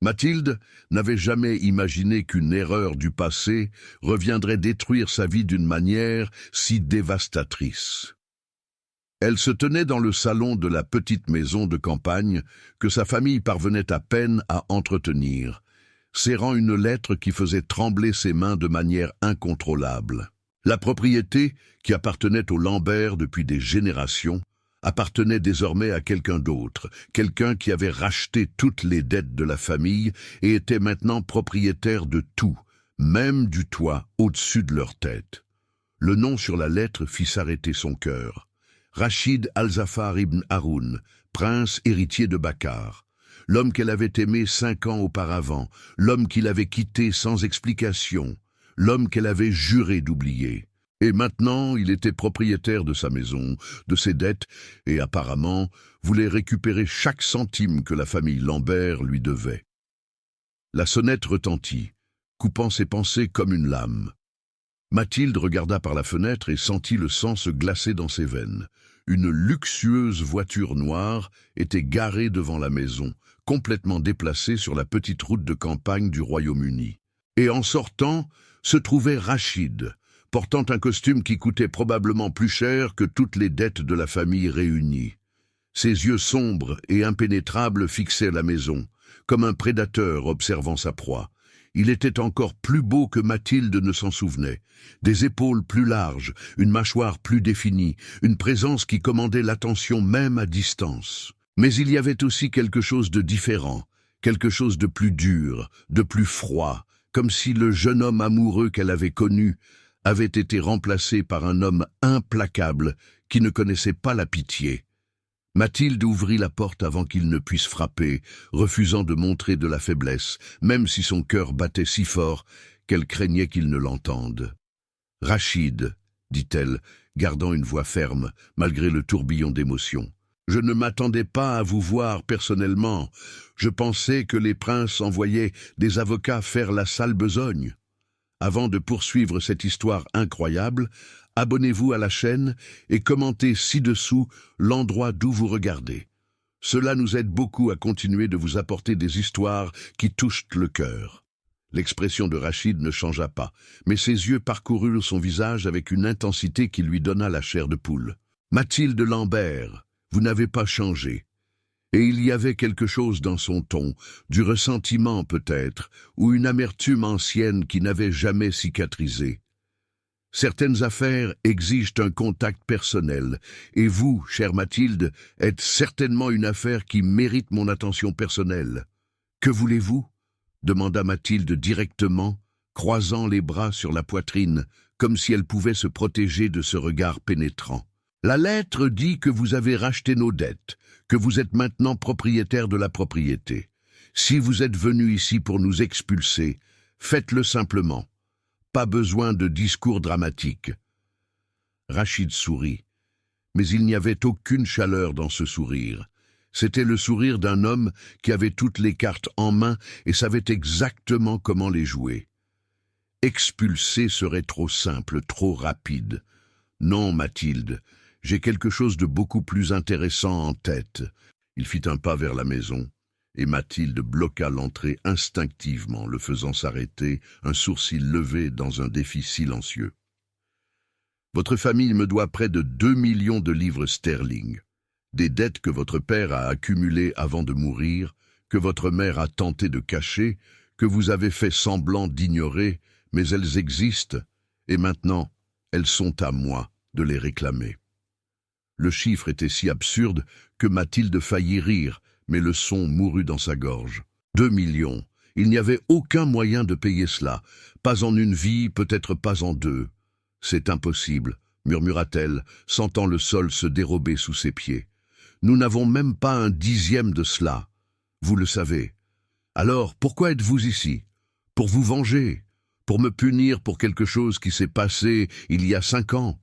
Mathilde n'avait jamais imaginé qu'une erreur du passé reviendrait détruire sa vie d'une manière si dévastatrice. Elle se tenait dans le salon de la petite maison de campagne que sa famille parvenait à peine à entretenir, serrant une lettre qui faisait trembler ses mains de manière incontrôlable. La propriété, qui appartenait aux Lambert depuis des générations, appartenait désormais à quelqu'un d'autre, quelqu'un qui avait racheté toutes les dettes de la famille et était maintenant propriétaire de tout, même du toit au-dessus de leur tête. Le nom sur la lettre fit s'arrêter son cœur. Rachid Al-Zafar ibn Haroun, prince héritier de Bacar. L'homme qu'elle avait aimé 5 ans auparavant, l'homme qu'il avait quitté sans explication, l'homme qu'elle avait juré d'oublier. Et maintenant, il était propriétaire de sa maison, de ses dettes, et apparemment voulait récupérer chaque centime que la famille Lambert lui devait. La sonnette retentit, coupant ses pensées comme une lame. Mathilde regarda par la fenêtre et sentit le sang se glacer dans ses veines. Une luxueuse voiture noire était garée devant la maison, complètement déplacée sur la petite route de campagne du Royaume-Uni. Et en sortant, se trouvait Rachid, portant un costume qui coûtait probablement plus cher que toutes les dettes de la famille réunies. Ses yeux sombres et impénétrables fixaient la maison, comme un prédateur observant sa proie. Il était encore plus beau que Mathilde ne s'en souvenait. Des épaules plus larges, une mâchoire plus définie, une présence qui commandait l'attention même à distance. Mais il y avait aussi quelque chose de différent, quelque chose de plus dur, de plus froid, comme si le jeune homme amoureux qu'elle avait connu avait été remplacé par un homme implacable qui ne connaissait pas la pitié. Mathilde ouvrit la porte avant qu'il ne puisse frapper, refusant de montrer de la faiblesse, même si son cœur battait si fort qu'elle craignait qu'il ne l'entende. « Rachid, » dit-elle, gardant une voix ferme, malgré le tourbillon d'émotions. « Je ne m'attendais pas à vous voir personnellement. Je pensais que les princes envoyaient des avocats faire la sale besogne. Avant de poursuivre cette histoire incroyable, abonnez-vous à la chaîne et commentez ci-dessous l'endroit d'où vous regardez. Cela nous aide beaucoup à continuer de vous apporter des histoires qui touchent le cœur. » L'expression de Rachid ne changea pas, mais ses yeux parcoururent son visage avec une intensité qui lui donna la chair de poule. « Mathilde Lambert, vous n'avez pas changé. » Et il y avait quelque chose dans son ton, du ressentiment peut-être, ou une amertume ancienne qui n'avait jamais cicatrisé. Certaines affaires exigent un contact personnel, et vous, chère Mathilde, êtes certainement une affaire qui mérite mon attention personnelle. « Que voulez-vous » demanda Mathilde directement, croisant les bras sur la poitrine, comme si elle pouvait se protéger de ce regard pénétrant. « La lettre dit que vous avez racheté nos dettes, que vous êtes maintenant propriétaire de la propriété. Si vous êtes venu ici pour nous expulser, faites-le simplement. Pas besoin de discours dramatiques. » Rachid sourit, mais il n'y avait aucune chaleur dans ce sourire. C'était le sourire d'un homme qui avait toutes les cartes en main et savait exactement comment les jouer. Expulser serait trop simple, trop rapide. Non, Mathilde, j'ai quelque chose de beaucoup plus intéressant en tête. Il fit un pas vers la maison, et Mathilde bloqua l'entrée instinctivement, le faisant s'arrêter, un sourcil levé dans un défi silencieux. « Votre famille me doit près de 2 millions de livres sterling, des dettes que votre père a accumulées avant de mourir, que votre mère a tenté de cacher, que vous avez fait semblant d'ignorer, mais elles existent, et maintenant, elles sont à moi de les réclamer. » Le chiffre était si absurde que Mathilde faillit rire, mais le son mourut dans sa gorge. 2 millions. Il n'y avait aucun moyen de payer cela. Pas en une vie, peut-être pas en 2. « C'est impossible, » murmura-t-elle, sentant le sol se dérober sous ses pieds. « Nous n'avons même pas un 10e de cela. Vous le savez. Alors, pourquoi êtes-vous ici? Pour vous venger? Pour me punir pour quelque chose qui s'est passé il y a 5 ans? »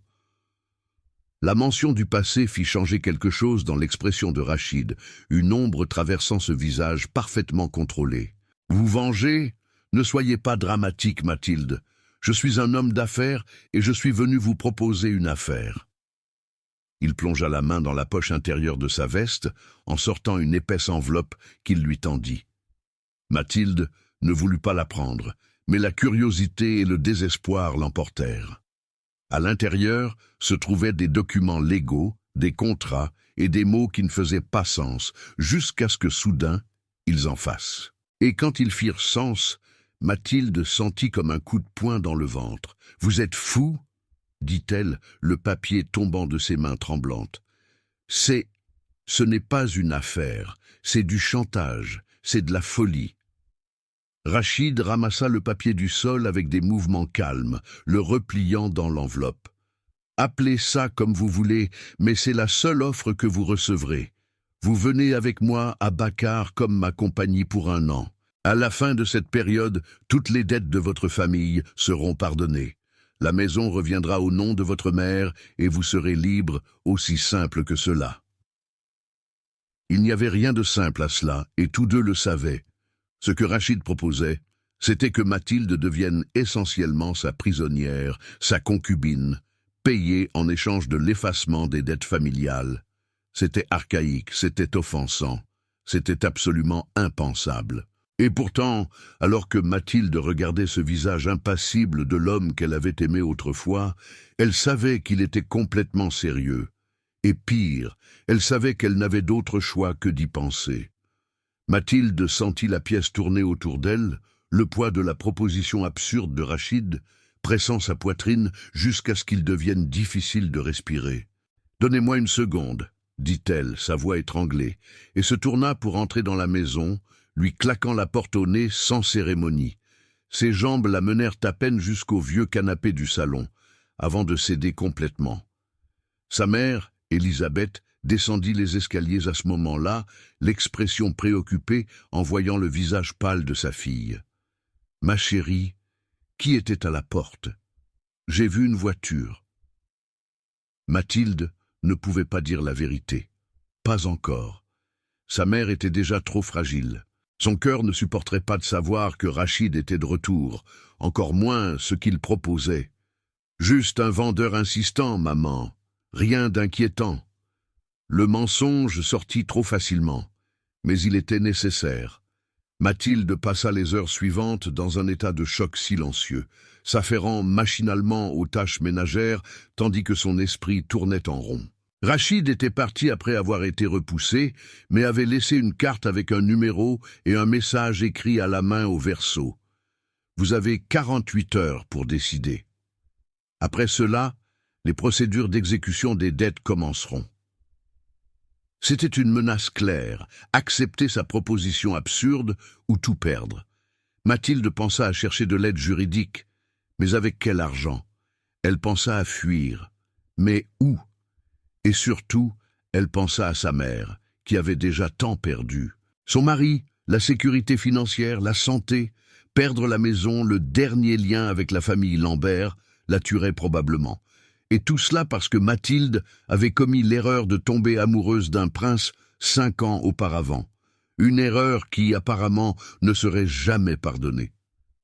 La mention du passé fit changer quelque chose dans l'expression de Rachid, une ombre traversant ce visage parfaitement contrôlé. « Vous venger? Ne soyez pas dramatique, Mathilde. Je suis un homme d'affaires et je suis venu vous proposer une affaire. » Il plongea la main dans la poche intérieure de sa veste en sortant une épaisse enveloppe qu'il lui tendit. Mathilde ne voulut pas la prendre, mais la curiosité et le désespoir l'emportèrent. À l'intérieur se trouvaient des documents légaux, des contrats et des mots qui ne faisaient pas sens, jusqu'à ce que soudain, ils en fassent. Et quand ils firent sens, Mathilde sentit comme un coup de poing dans le ventre. « Vous êtes fou ?» dit-elle, le papier tombant de ses mains tremblantes. « Ce n'est pas une affaire, c'est du chantage, c'est de la folie. » Rachid ramassa le papier du sol avec des mouvements calmes, le repliant dans l'enveloppe. « Appelez ça comme vous voulez, mais c'est la seule offre que vous recevrez. Vous venez avec moi à Bakar comme ma compagnie pour 1 an. À la fin de cette période, toutes les dettes de votre famille seront pardonnées. La maison reviendra au nom de votre mère et vous serez libre, aussi simple que cela. » Il n'y avait rien de simple à cela, et tous deux le savaient. Ce que Rachid proposait, c'était que Mathilde devienne essentiellement sa prisonnière, sa concubine, payée en échange de l'effacement des dettes familiales. C'était archaïque, c'était offensant, c'était absolument impensable. Et pourtant, alors que Mathilde regardait ce visage impassible de l'homme qu'elle avait aimé autrefois, elle savait qu'il était complètement sérieux. Et pire, elle savait qu'elle n'avait d'autre choix que d'y penser. Mathilde sentit la pièce tourner autour d'elle, le poids de la proposition absurde de Rachid, pressant sa poitrine jusqu'à ce qu'il devienne difficile de respirer. « Donnez-moi 1 seconde, » dit-elle, sa voix étranglée, et se tourna pour entrer dans la maison, lui claquant la porte au nez sans cérémonie. Ses jambes la menèrent à peine jusqu'au vieux canapé du salon, avant de céder complètement. Sa mère, Elisabeth, descendit les escaliers à ce moment-là, l'expression préoccupée en voyant le visage pâle de sa fille. « Ma chérie, qui était à la porte ? J'ai vu une voiture. » Mathilde ne pouvait pas dire la vérité. Pas encore. Sa mère était déjà trop fragile. Son cœur ne supporterait pas de savoir que Rachid était de retour, encore moins ce qu'il proposait. « Juste un vendeur insistant, maman. Rien d'inquiétant. » Le mensonge sortit trop facilement, mais il était nécessaire. Mathilde passa les heures suivantes dans un état de choc silencieux, s'affairant machinalement aux tâches ménagères, tandis que son esprit tournait en rond. Rachid était parti après avoir été repoussé, mais avait laissé une carte avec un numéro et un message écrit à la main au verso. « Vous avez 48 heures pour décider. » Après cela, les procédures d'exécution des dettes commenceront. C'était une menace claire, accepter sa proposition absurde ou tout perdre. Mathilde pensa à chercher de l'aide juridique, mais avec quel argent? Elle pensa à fuir, mais où? Et surtout, elle pensa à sa mère, qui avait déjà tant perdu. Son mari, la sécurité financière, la santé, perdre la maison, le dernier lien avec la famille Lambert, la tuerait probablement. Et tout cela parce que Mathilde avait commis l'erreur de tomber amoureuse d'un prince 5 ans auparavant. Une erreur qui, apparemment, ne serait jamais pardonnée.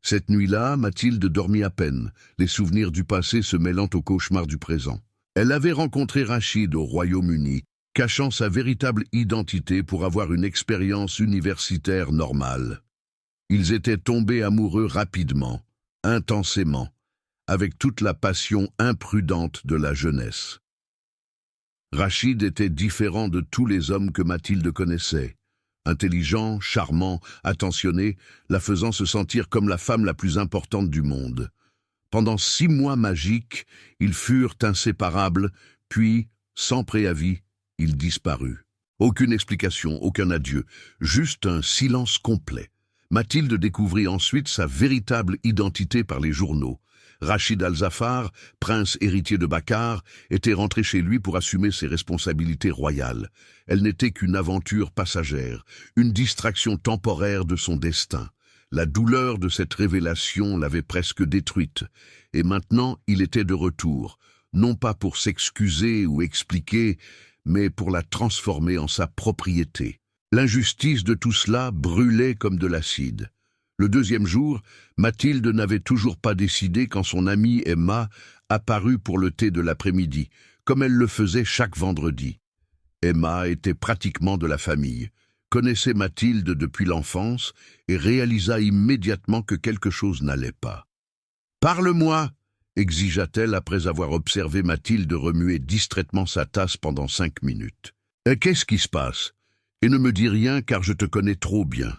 Cette nuit-là, Mathilde dormit à peine, les souvenirs du passé se mêlant aux cauchemars du présent. Elle avait rencontré Rachid au Royaume-Uni, cachant sa véritable identité pour avoir une expérience universitaire normale. Ils étaient tombés amoureux rapidement, intensément, avec toute la passion imprudente de la jeunesse. Rachid était différent de tous les hommes que Mathilde connaissait. Intelligent, charmant, attentionné, la faisant se sentir comme la femme la plus importante du monde. Pendant 6 mois magiques, ils furent inséparables, puis, sans préavis, il disparut. Aucune explication, aucun adieu, juste un silence complet. Mathilde découvrit ensuite sa véritable identité par les journaux. Rachid Al-Zafar, prince héritier de Bakar, était rentré chez lui pour assumer ses responsabilités royales. Elle n'était qu'une aventure passagère, une distraction temporaire de son destin. La douleur de cette révélation l'avait presque détruite, et maintenant il était de retour, non pas pour s'excuser ou expliquer, mais pour la transformer en sa propriété. L'injustice de tout cela brûlait comme de l'acide. Le 2e jour, Mathilde n'avait toujours pas décidé quand son amie Emma apparut pour le thé de l'après-midi, comme elle le faisait chaque vendredi. Emma était pratiquement de la famille, connaissait Mathilde depuis l'enfance et réalisa immédiatement que quelque chose n'allait pas. « Parle-moi !» exigea-t-elle après avoir observé Mathilde remuer distraitement sa tasse pendant 5 minutes. « Qu'est-ce qui se passe ? Et ne me dis rien car je te connais trop bien. »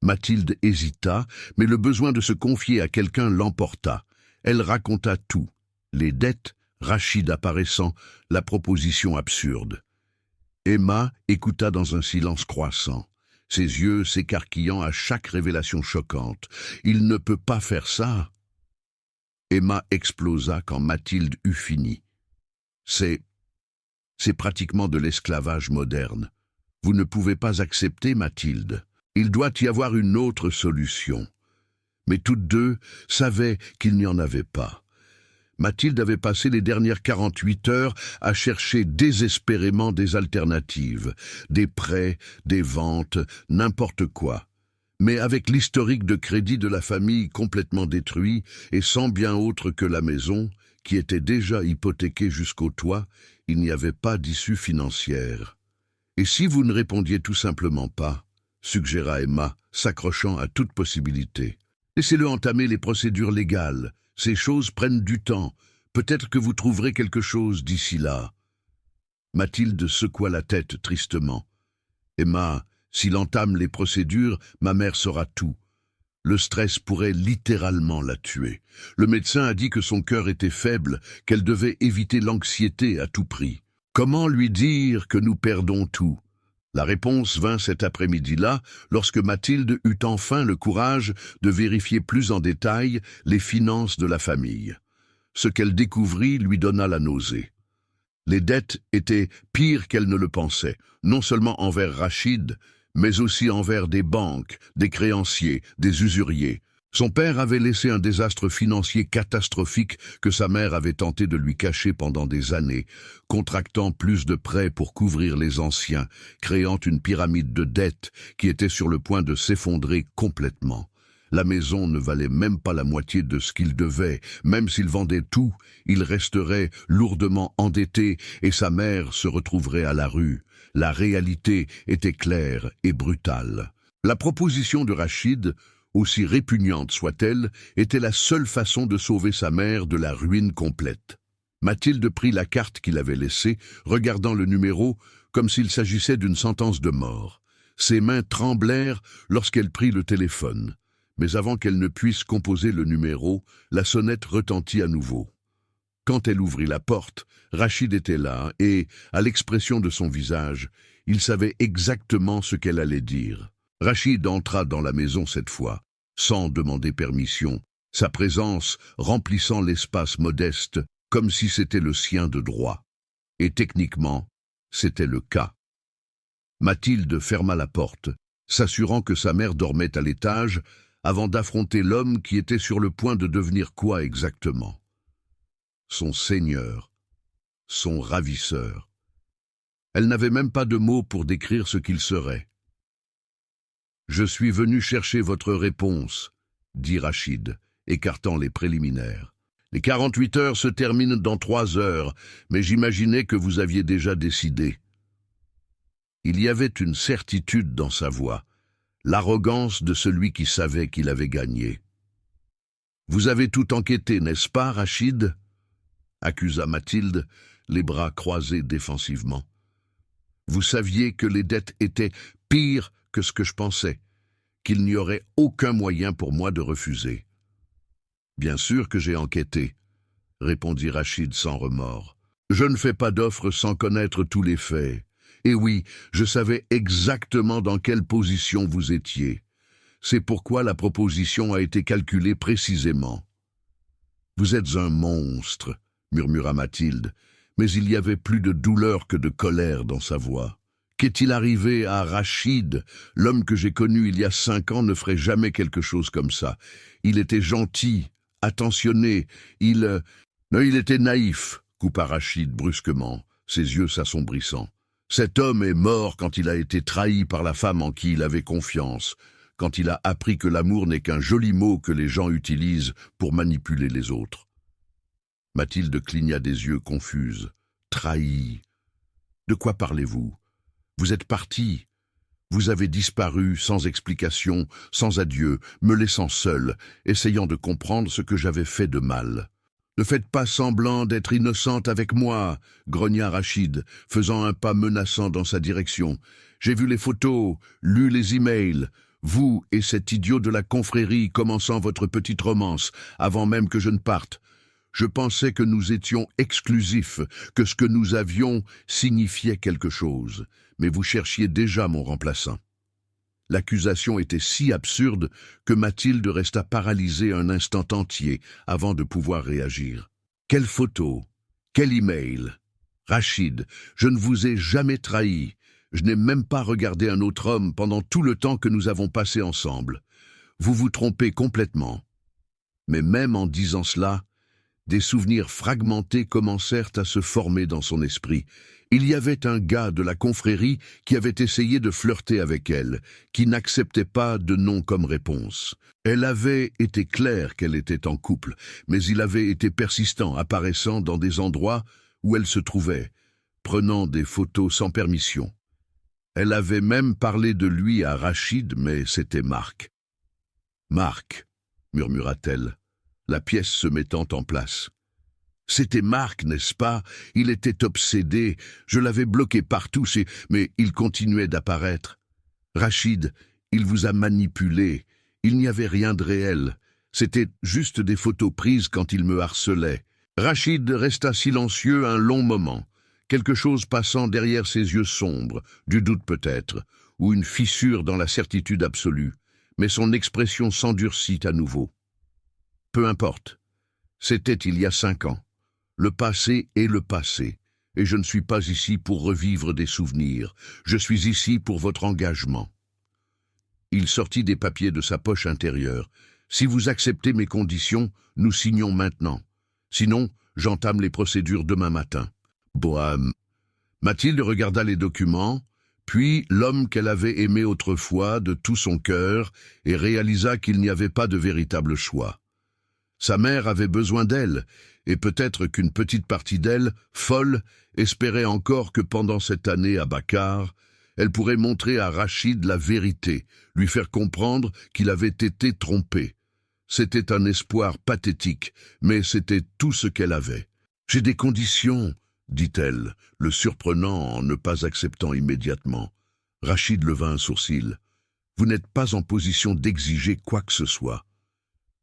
Mathilde hésita, mais le besoin de se confier à quelqu'un l'emporta. Elle raconta tout. Les dettes, Rachid apparaissant, la proposition absurde. Emma écouta dans un silence croissant, ses yeux s'écarquillant à chaque révélation choquante. « Il ne peut pas faire ça !» Emma explosa quand Mathilde eut fini. « C'est pratiquement de l'esclavage moderne. Vous ne pouvez pas accepter, Mathilde. Il doit y avoir une autre solution. » Mais toutes deux savaient qu'il n'y en avait pas. Mathilde avait passé les dernières 48 heures à chercher désespérément des alternatives, des prêts, des ventes, n'importe quoi. Mais avec l'historique de crédit de la famille complètement détruit et sans bien autre que la maison, qui était déjà hypothéquée jusqu'au toit, il n'y avait pas d'issue financière. « Et si vous ne répondiez tout simplement pas ?» suggéra Emma, s'accrochant à toute possibilité. « Laissez-le entamer les procédures légales. Ces choses prennent du temps. Peut-être que vous trouverez quelque chose d'ici là. » Mathilde secoua la tête tristement. « Emma, s'il entame les procédures, ma mère saura tout. Le stress pourrait littéralement la tuer. Le médecin a dit que son cœur était faible, qu'elle devait éviter l'anxiété à tout prix. Comment lui dire que nous perdons tout ? » La réponse vint cet après-midi-là, lorsque Mathilde eut enfin le courage de vérifier plus en détail les finances de la famille. Ce qu'elle découvrit lui donna la nausée. Les dettes étaient pires qu'elle ne le pensait, non seulement envers Rachid, mais aussi envers des banques, des créanciers, des usuriers. Son père avait laissé un désastre financier catastrophique que sa mère avait tenté de lui cacher pendant des années, contractant plus de prêts pour couvrir les anciens, créant une pyramide de dettes qui était sur le point de s'effondrer complètement. La maison ne valait même pas la moitié de ce qu'il devait. Même s'il vendait tout, il resterait lourdement endetté et sa mère se retrouverait à la rue. La réalité était claire et brutale. La proposition de Rachid, aussi répugnante soit-elle, était la seule façon de sauver sa mère de la ruine complète. Mathilde prit la carte qu'il avait laissée, regardant le numéro comme s'il s'agissait d'une sentence de mort. Ses mains tremblèrent lorsqu'elle prit le téléphone. Mais avant qu'elle ne puisse composer le numéro, la sonnette retentit à nouveau. Quand elle ouvrit la porte, Rachid était là et, à l'expression de son visage, il savait exactement ce qu'elle allait dire. Rachid entra dans la maison cette fois, sans demander permission, sa présence remplissant l'espace modeste comme si c'était le sien de droit. Et techniquement, c'était le cas. Mathilde ferma la porte, s'assurant que sa mère dormait à l'étage, avant d'affronter l'homme qui était sur le point de devenir quoi exactement? Son seigneur, son ravisseur. Elle n'avait même pas de mots pour décrire ce qu'il serait. « Je suis venu chercher votre réponse, » dit Rachid, écartant les préliminaires. « Les 48 heures se terminent dans 3 heures, mais j'imaginais que vous aviez déjà décidé. » Il y avait une certitude dans sa voix, l'arrogance de celui qui savait qu'il avait gagné. « Vous avez tout enquêté, n'est-ce pas, Rachid ?» accusa Mathilde, les bras croisés défensivement. « Vous saviez que les dettes étaient pires que ce que je pensais, qu'il n'y aurait aucun moyen pour moi de refuser. »« Bien sûr que j'ai enquêté, » répondit Rachid sans remords. « Je ne fais pas d'offre sans connaître tous les faits. Et oui, je savais exactement dans quelle position vous étiez. C'est pourquoi la proposition a été calculée précisément. »« Vous êtes un monstre, » murmura Mathilde, mais il y avait plus de douleur que de colère dans sa voix. Qu'est-il arrivé à Rachid? L'homme que j'ai connu il y a 5 ans ne ferait jamais quelque chose comme ça. Il était gentil, attentionné, il était naïf, coupa Rachid brusquement, ses yeux s'assombrissant. Cet homme est mort quand il a été trahi par la femme en qui il avait confiance, quand il a appris que l'amour n'est qu'un joli mot que les gens utilisent pour manipuler les autres. Mathilde cligna des yeux confuse. « Trahi. De quoi parlez-vous? Vous êtes parti. Vous avez disparu sans explication, sans adieu, me laissant seul, essayant de comprendre ce que j'avais fait de mal. « Ne faites pas semblant d'être innocente avec moi !» grogna Rachid, faisant un pas menaçant dans sa direction. « J'ai vu les photos, lu les emails. Vous et cet idiot de la confrérie commençant votre petite romance, avant même que je ne parte. Je pensais que nous étions exclusifs, que ce que nous avions signifiait quelque chose. Mais vous cherchiez déjà mon remplaçant. » L'accusation était si absurde que Mathilde resta paralysée un instant entier avant de pouvoir réagir. Quelle photo? Quel email? Rachid, je ne vous ai jamais trahi. Je n'ai même pas regardé un autre homme pendant tout le temps que nous avons passé ensemble. Vous vous trompez complètement. Mais même en disant cela, des souvenirs fragmentés commencèrent à se former dans son esprit. Il y avait un gars de la confrérie qui avait essayé de flirter avec elle, qui n'acceptait pas de non comme réponse. Elle avait été claire qu'elle était en couple, mais il avait été persistant, apparaissant dans des endroits où elle se trouvait, prenant des photos sans permission. Elle avait même parlé de lui à Rachid, mais c'était Marc. « Marc », murmura-t-elle, la pièce se mettant en place. C'était Marc, n'est-ce pas? Il était obsédé, je l'avais bloqué partout, mais il continuait d'apparaître. Rachid, il vous a manipulé, il n'y avait rien de réel. C'était juste des photos prises quand il me harcelait. Rachid resta silencieux un long moment, quelque chose passant derrière ses yeux sombres, du doute peut-être, ou une fissure dans la certitude absolue, mais son expression s'endurcit à nouveau. Peu importe, c'était il y a 5 ans. Le passé est le passé, et je ne suis pas ici pour revivre des souvenirs. Je suis ici pour votre engagement. Il sortit des papiers de sa poche intérieure. Si vous acceptez mes conditions, nous signons maintenant. Sinon, j'entame les procédures demain matin. Bohème. Mathilde regarda les documents, puis l'homme qu'elle avait aimé autrefois de tout son cœur, et réalisa qu'il n'y avait pas de véritable choix. Sa mère avait besoin d'elle, et peut-être qu'une petite partie d'elle, folle, espérait encore que pendant cette année à Bakar, elle pourrait montrer à Rachid la vérité, lui faire comprendre qu'il avait été trompé. C'était un espoir pathétique, mais c'était tout ce qu'elle avait. « J'ai des conditions », dit-elle, le surprenant en ne pas acceptant immédiatement. Rachid leva un sourcil. « Vous n'êtes pas en position d'exiger quoi que ce soit. »«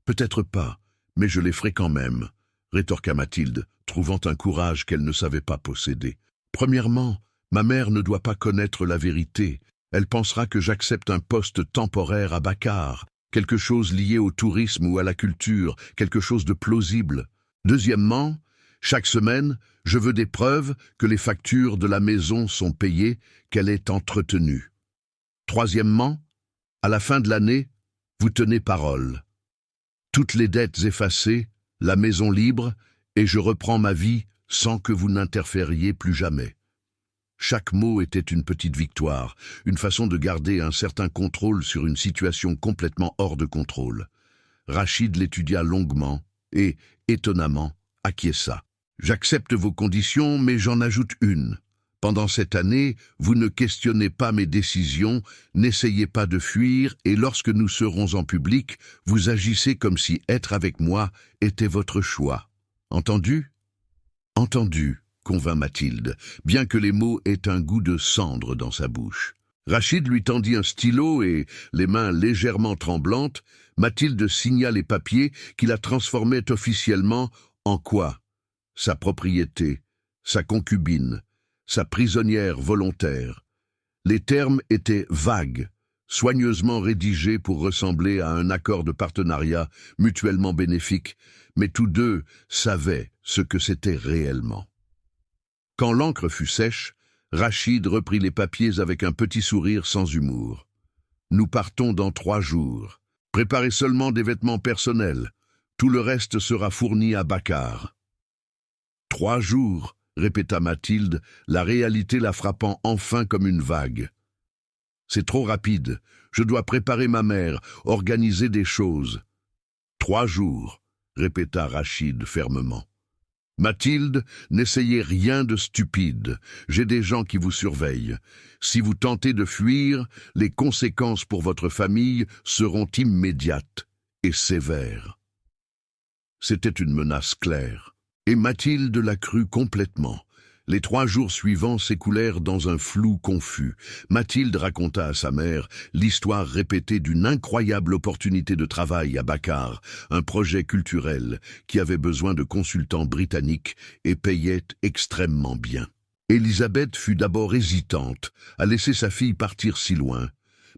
Peut-être pas, mais je les ferai quand même. » rétorqua Mathilde, trouvant un courage qu'elle ne savait pas posséder. « Premièrement, ma mère ne doit pas connaître la vérité. Elle pensera que j'accepte un poste temporaire à Bakar, quelque chose lié au tourisme ou à la culture, quelque chose de plausible. Deuxièmement, chaque semaine, je veux des preuves que les factures de la maison sont payées, qu'elle est entretenue. Troisièmement, à la fin de l'année, vous tenez parole. Toutes les dettes effacées, la maison libre, et je reprends ma vie sans que vous n'interfériez plus jamais. » Chaque mot était une petite victoire, une façon de garder un certain contrôle sur une situation complètement hors de contrôle. Rachid l'étudia longuement et, étonnamment, acquiesça. « J'accepte vos conditions, mais j'en ajoute une. Pendant cette année, vous ne questionnez pas mes décisions, n'essayez pas de fuir, et lorsque nous serons en public, vous agissez comme si être avec moi était votre choix. Entendu ? » ?»« Entendu, » convint Mathilde, bien que les mots aient un goût de cendre dans sa bouche. Rachid lui tendit un stylo et, les mains légèrement tremblantes, Mathilde signa les papiers qui la transformaient officiellement en quoi ? Sa propriété, sa concubine, sa prisonnière volontaire. Les termes étaient vagues, soigneusement rédigés pour ressembler à un accord de partenariat mutuellement bénéfique, mais tous deux savaient ce que c'était réellement. Quand l'encre fut sèche, Rachid reprit les papiers avec un petit sourire sans humour. « Nous partons dans 3 jours. Préparez seulement des vêtements personnels. Tout le reste sera fourni à Bakar. » « 3 jours, répéta Mathilde, la réalité la frappant enfin comme une vague. « C'est trop rapide. Je dois préparer ma mère, organiser des choses. »« 3 jours, répéta Rachid fermement. Mathilde, n'essayez rien de stupide. J'ai des gens qui vous surveillent. Si vous tentez de fuir, les conséquences pour votre famille seront immédiates et sévères. » C'était une menace claire. Et Mathilde la crut complètement. Les 3 jours suivants s'écoulèrent dans un flou confus. Mathilde raconta à sa mère l'histoire répétée d'une incroyable opportunité de travail à Bakar, un projet culturel qui avait besoin de consultants britanniques et payait extrêmement bien. Élisabeth fut d'abord hésitante à laisser sa fille partir si loin.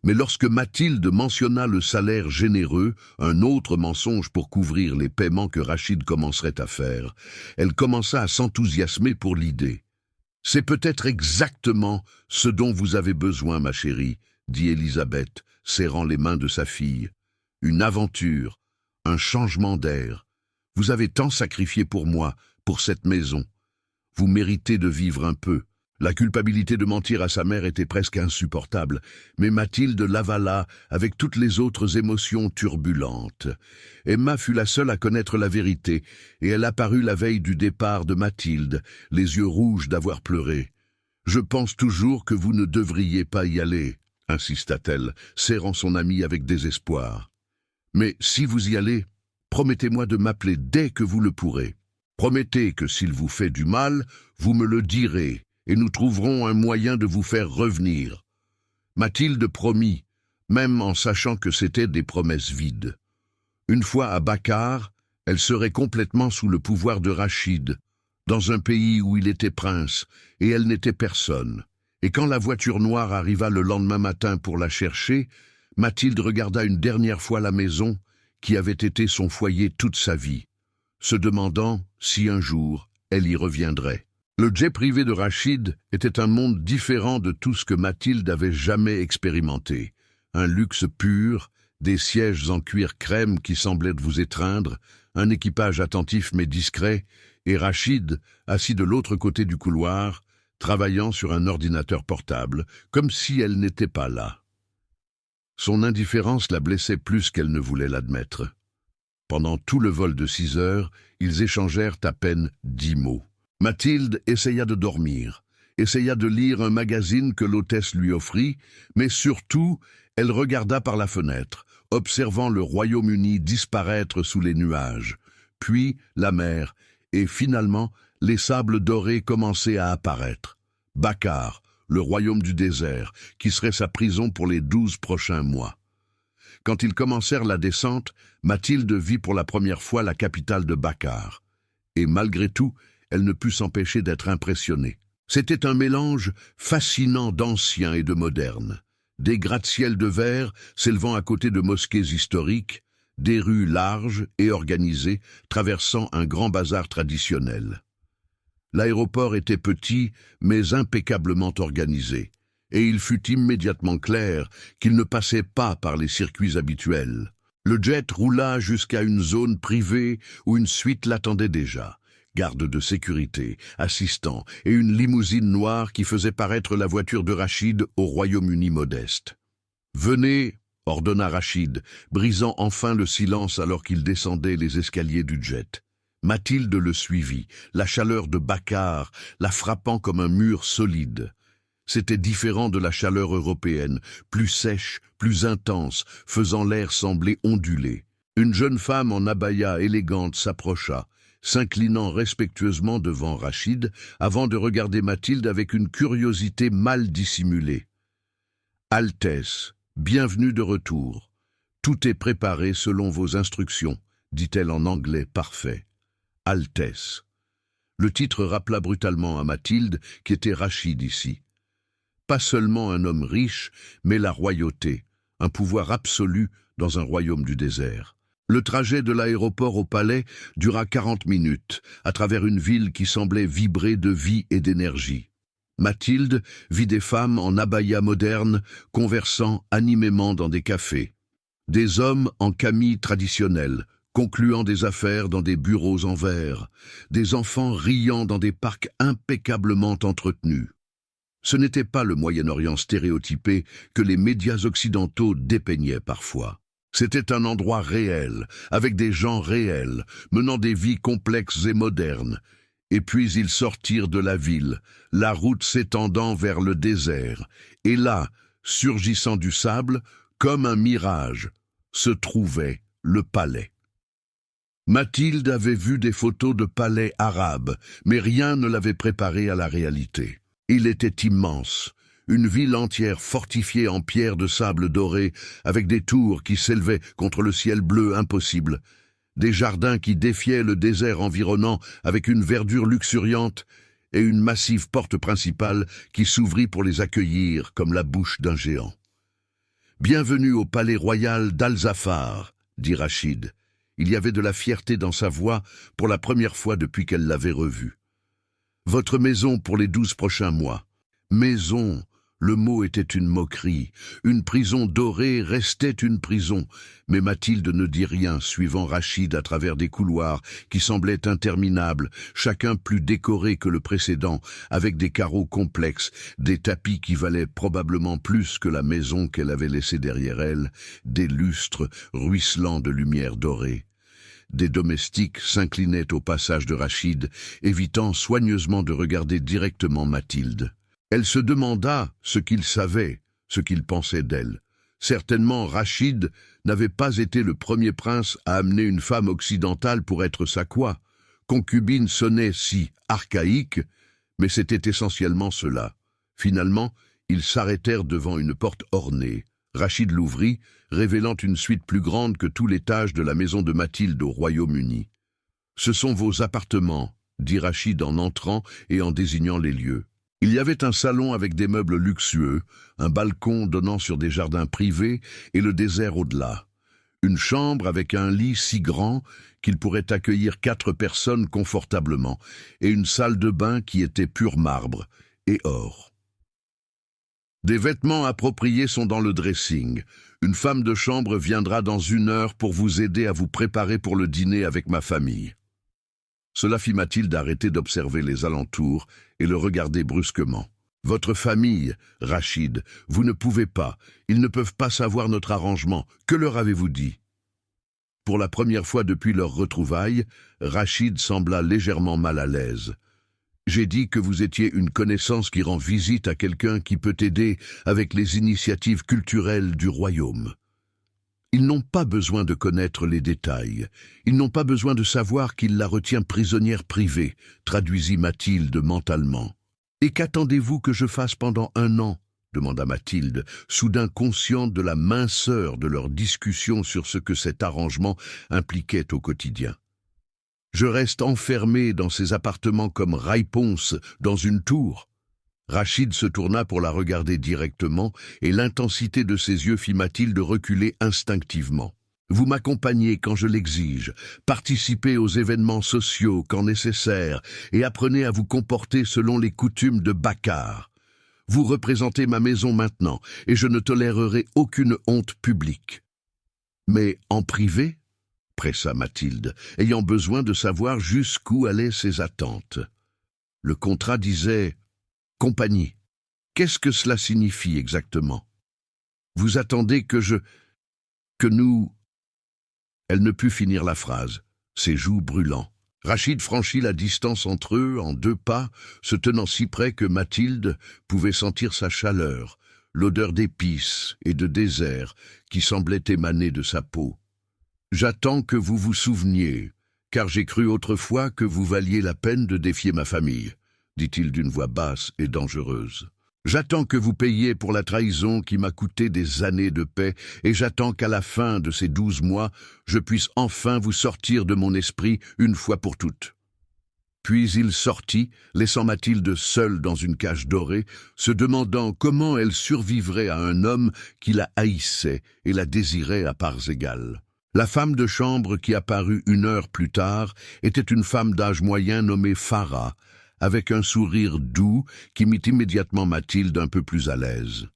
Mais lorsque Mathilde mentionna le salaire généreux, un autre mensonge pour couvrir les paiements que Rachid commencerait à faire, elle commença à s'enthousiasmer pour l'idée. « C'est peut-être exactement ce dont vous avez besoin, ma chérie, » dit Élisabeth, serrant les mains de sa fille. « Une aventure, un changement d'air. Vous avez tant sacrifié pour moi, pour cette maison. Vous méritez de vivre un peu. » La culpabilité de mentir à sa mère était presque insupportable, mais Mathilde l'avala avec toutes les autres émotions turbulentes. Emma fut la seule à connaître la vérité, et elle apparut la veille du départ de Mathilde, les yeux rouges d'avoir pleuré. « Je pense toujours que vous ne devriez pas y aller, » insista-t-elle, serrant son amie avec désespoir. « Mais si vous y allez, promettez-moi de m'appeler dès que vous le pourrez. Promettez que s'il vous fait du mal, vous me le direz, et nous trouverons un moyen de vous faire revenir. » Mathilde promit, même en sachant que c'étaient des promesses vides. Une fois à Bakar, elle serait complètement sous le pouvoir de Rachid, dans un pays où il était prince, et elle n'était personne. Et quand la voiture noire arriva le lendemain matin pour la chercher, Mathilde regarda une dernière fois la maison qui avait été son foyer toute sa vie, se demandant si un jour elle y reviendrait. Le jet privé de Rachid était un monde différent de tout ce que Mathilde avait jamais expérimenté. Un luxe pur, des sièges en cuir crème qui semblaient vous étreindre, un équipage attentif mais discret, et Rachid, assis de l'autre côté du couloir, travaillant sur un ordinateur portable, comme si elle n'était pas là. Son indifférence la blessait plus qu'elle ne voulait l'admettre. Pendant tout le vol de 6 heures, ils échangèrent à peine 10 mots. Mathilde essaya de dormir, essaya de lire un magazine que l'hôtesse lui offrit, mais surtout, elle regarda par la fenêtre, observant le Royaume-Uni disparaître sous les nuages, puis la mer, et finalement, les sables dorés commençaient à apparaître. Bakar, le royaume du désert, qui serait sa prison pour les 12 prochains mois. Quand ils commencèrent la descente, Mathilde vit pour la première fois la capitale de Bakar. Et malgré tout, elle ne put s'empêcher d'être impressionnée. C'était un mélange fascinant d'ancien et de moderne. Des gratte-ciels de verre s'élevant à côté de mosquées historiques, des rues larges et organisées traversant un grand bazar traditionnel. L'aéroport était petit, mais impeccablement organisé, et il fut immédiatement clair qu'il ne passait pas par les circuits habituels. Le jet roula jusqu'à une zone privée où une suite l'attendait déjà. Garde de sécurité, assistants et une limousine noire qui faisait paraître la voiture de Rachid au Royaume-Uni modeste. « Venez !» ordonna Rachid, brisant enfin le silence alors qu'il descendait les escaliers du jet. Mathilde le suivit, la chaleur de Bakar la frappant comme un mur solide. C'était différent de la chaleur européenne, plus sèche, plus intense, faisant l'air sembler onduler. Une jeune femme en abaya élégante s'approcha, s'inclinant respectueusement devant Rachid, avant de regarder Mathilde avec une curiosité mal dissimulée. « Altesse, bienvenue de retour. Tout est préparé selon vos instructions, » dit-elle en anglais parfait. « Altesse. » Le titre rappela brutalement à Mathilde qui était Rachid ici. Pas seulement un homme riche, mais la royauté, un pouvoir absolu dans un royaume du désert. Le trajet de l'aéroport au palais dura 40 minutes, à travers une ville qui semblait vibrer de vie et d'énergie. Mathilde vit des femmes en abaya moderne conversant animément dans des cafés. Des hommes en camis traditionnels, concluant des affaires dans des bureaux en verre. Des enfants riant dans des parcs impeccablement entretenus. Ce n'était pas le Moyen-Orient stéréotypé que les médias occidentaux dépeignaient parfois. C'était un endroit réel, avec des gens réels, menant des vies complexes et modernes. Et puis ils sortirent de la ville, la route s'étendant vers le désert, et là, surgissant du sable, comme un mirage, se trouvait le palais. Mathilde avait vu des photos de palais arabes, mais rien ne l'avait préparé à la réalité. Il était immense, une ville entière fortifiée en pierre de sable doré, avec des tours qui s'élevaient contre le ciel bleu impossible, des jardins qui défiaient le désert environnant avec une verdure luxuriante, et une massive porte principale qui s'ouvrit pour les accueillir comme la bouche d'un géant. « Bienvenue au palais royal d'Al-Zafar », dit Rachid. Il y avait de la fierté dans sa voix pour la première fois depuis qu'elle l'avait revu. « Votre maison pour les 12 prochains mois. » Maison, le mot était une moquerie. Une prison dorée restait une prison. Mais Mathilde ne dit rien, suivant Rachid à travers des couloirs qui semblaient interminables, chacun plus décoré que le précédent, avec des carreaux complexes, des tapis qui valaient probablement plus que la maison qu'elle avait laissée derrière elle, des lustres ruisselants de lumière dorée. Des domestiques s'inclinaient au passage de Rachid, évitant soigneusement de regarder directement Mathilde. Elle se demanda ce qu'il savait, ce qu'il pensait d'elle. Certainement, Rachid n'avait pas été le premier prince à amener une femme occidentale pour être sa quoi. Concubine sonnait si archaïque, mais c'était essentiellement cela. Finalement, ils s'arrêtèrent devant une porte ornée. Rachid l'ouvrit, révélant une suite plus grande que tout l'étage de la maison de Mathilde au Royaume-Uni. « Ce sont vos appartements », dit Rachid en entrant et en désignant les lieux. Il y avait un salon avec des meubles luxueux, un balcon donnant sur des jardins privés et le désert au-delà. Une chambre avec un lit si grand qu'il pourrait accueillir 4 personnes confortablement, et une salle de bain qui était pur marbre et or. Des vêtements appropriés sont dans le dressing. Une femme de chambre viendra dans 1 heure pour vous aider à vous préparer pour le dîner avec ma famille. Cela fit Mathilde arrêter d'observer les alentours et le regarder brusquement. « Votre famille, Rachid, vous ne pouvez pas. Ils ne peuvent pas savoir notre arrangement. Que leur avez-vous dit ?» Pour la première fois depuis leur retrouvaille, Rachid sembla légèrement mal à l'aise. « J'ai dit que vous étiez une connaissance qui rend visite à quelqu'un qui peut aider avec les initiatives culturelles du royaume. » Ils n'ont pas besoin de connaître les détails. Ils n'ont pas besoin de savoir qu'il la retient prisonnière privée, traduisit Mathilde mentalement. « Et qu'attendez-vous que je fasse pendant 1 an ?» demanda Mathilde, soudain consciente de la minceur de leur discussion sur ce que cet arrangement impliquait au quotidien. « Je reste enfermée dans ces appartements comme Raiponce dans une tour. » Rachid se tourna pour la regarder directement, et l'intensité de ses yeux fit Mathilde reculer instinctivement. « Vous m'accompagnez quand je l'exige, participez aux événements sociaux quand nécessaire, et apprenez à vous comporter selon les coutumes de Bacar. Vous représentez ma maison maintenant, et je ne tolérerai aucune honte publique. » « Mais en privé ?» pressa Mathilde, ayant besoin de savoir jusqu'où allaient ses attentes. Le contrat disait « compagnie ». Qu'est-ce que cela signifie exactement? Vous attendez que nous... Elle ne put finir la phrase, ses joues brûlant. Rachid franchit la distance entre eux en 2 pas, se tenant si près que Mathilde pouvait sentir sa chaleur, l'odeur d'épices et de désert qui semblait émaner de sa peau. « J'attends que vous vous souveniez, car j'ai cru autrefois que vous valiez la peine de défier ma famille, » dit-il d'une voix basse et dangereuse. « J'attends que vous payiez pour la trahison qui m'a coûté des années de paix, et j'attends qu'à la fin de ces 12 mois, je puisse enfin vous sortir de mon esprit une fois pour toutes. » Puis il sortit, laissant Mathilde seule dans une cage dorée, se demandant comment elle survivrait à un homme qui la haïssait et la désirait à parts égales. La femme de chambre qui apparut 1 heure plus tard était une femme d'âge moyen nommée Farah, avec un sourire doux qui mit immédiatement Mathilde un peu plus à l'aise.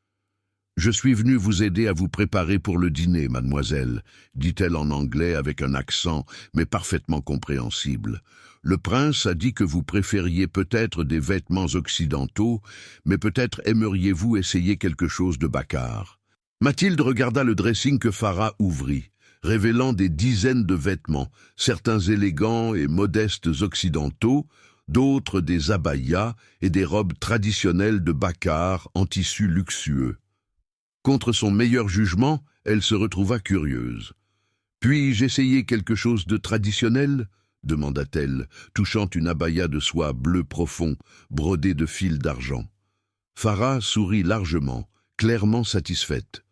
« Je suis venue vous aider à vous préparer pour le dîner, mademoiselle, » dit-elle en anglais avec un accent, mais parfaitement compréhensible. « Le prince a dit que vous préfériez peut-être des vêtements occidentaux, mais peut-être aimeriez-vous essayer quelque chose de Bacar. » Mathilde regarda le dressing que Farah ouvrit. révélant des dizaines de vêtements, certains élégants et modestes occidentaux, d'autres des abayas et des robes traditionnelles de Bakar en tissu luxueux. Contre son meilleur jugement, elle se retrouva curieuse. « Puis-je essayer quelque chose de traditionnel ?» demanda-t-elle, touchant une abaya de soie bleu profond, brodée de fils d'argent. Farah sourit largement, clairement satisfaite.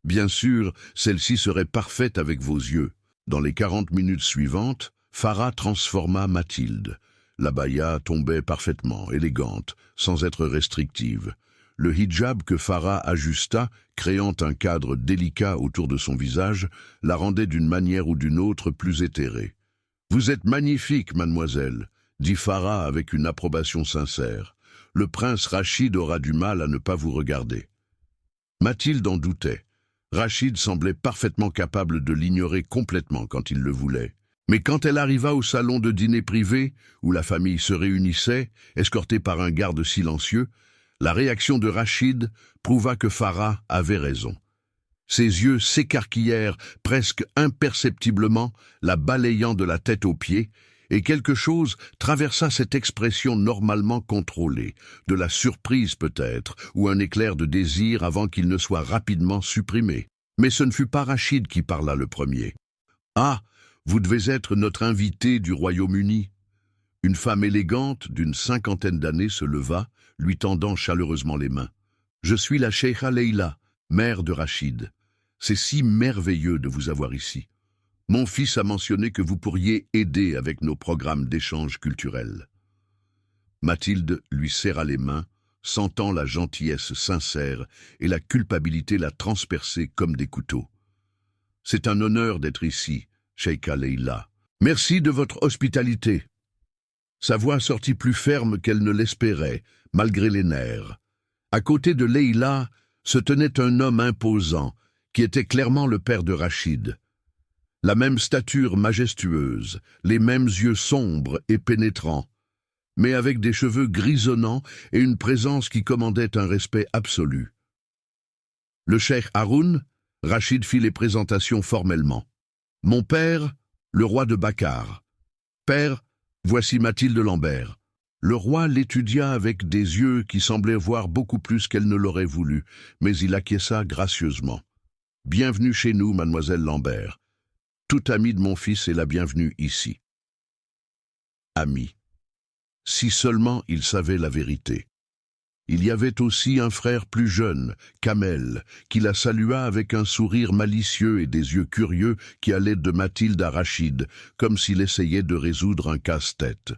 « Bien sûr, celle-ci serait parfaite avec vos yeux. » Dans les 40 minutes suivantes, Farah transforma Mathilde. L'abaya tombait parfaitement, élégante, sans être restrictive. Le hijab que Farah ajusta, créant un cadre délicat autour de son visage, la rendait d'une manière ou d'une autre plus éthérée. « Vous êtes magnifique, mademoiselle », dit Farah avec une approbation sincère. « Le prince Rachid aura du mal à ne pas vous regarder. » Mathilde en doutait. Rachid semblait parfaitement capable de l'ignorer complètement quand il le voulait. Mais quand elle arriva au salon de dîner privé, où la famille se réunissait, escortée par un garde silencieux, la réaction de Rachid prouva que Farah avait raison. Ses yeux s'écarquillèrent presque imperceptiblement, la balayant de la tête aux pieds, et quelque chose traversa cette expression normalement contrôlée, de la surprise peut-être, ou un éclair de désir avant qu'il ne soit rapidement supprimé. Mais ce ne fut pas Rachid qui parla le premier. « Ah, vous devez être notre invité du Royaume-Uni. » Une femme élégante d'une 50aine d'années se leva, lui tendant chaleureusement les mains. « Je suis la Cheikha Leila, mère de Rachid. C'est si merveilleux de vous avoir ici. Mon fils a mentionné que vous pourriez aider avec nos programmes d'échange culturel. » Mathilde lui serra les mains, sentant la gentillesse sincère et la culpabilité la transpercer comme des couteaux. « C'est un honneur d'être ici, Cheikha Leila. Merci de votre hospitalité. » Sa voix sortit plus ferme qu'elle ne l'espérait, malgré les nerfs. À côté de Leila se tenait un homme imposant, qui était clairement le père de Rachid. La même stature majestueuse, les mêmes yeux sombres et pénétrants, mais avec des cheveux grisonnants et une présence qui commandait un respect absolu. Le cheikh Haroun, Rachid fit les présentations formellement. « Mon père, le roi de Bakar. Père, voici Mathilde Lambert. » Le roi l'étudia avec des yeux qui semblaient voir beaucoup plus qu'elle ne l'aurait voulu, mais il acquiesça gracieusement. « Bienvenue chez nous, mademoiselle Lambert. Toute amie de mon fils est la bienvenue ici. » Ami. Si seulement il savait la vérité. Il y avait aussi un frère plus jeune, Kamel, qui la salua avec un sourire malicieux et des yeux curieux qui allaient de Mathilde à Rachid, comme s'il essayait de résoudre un casse-tête.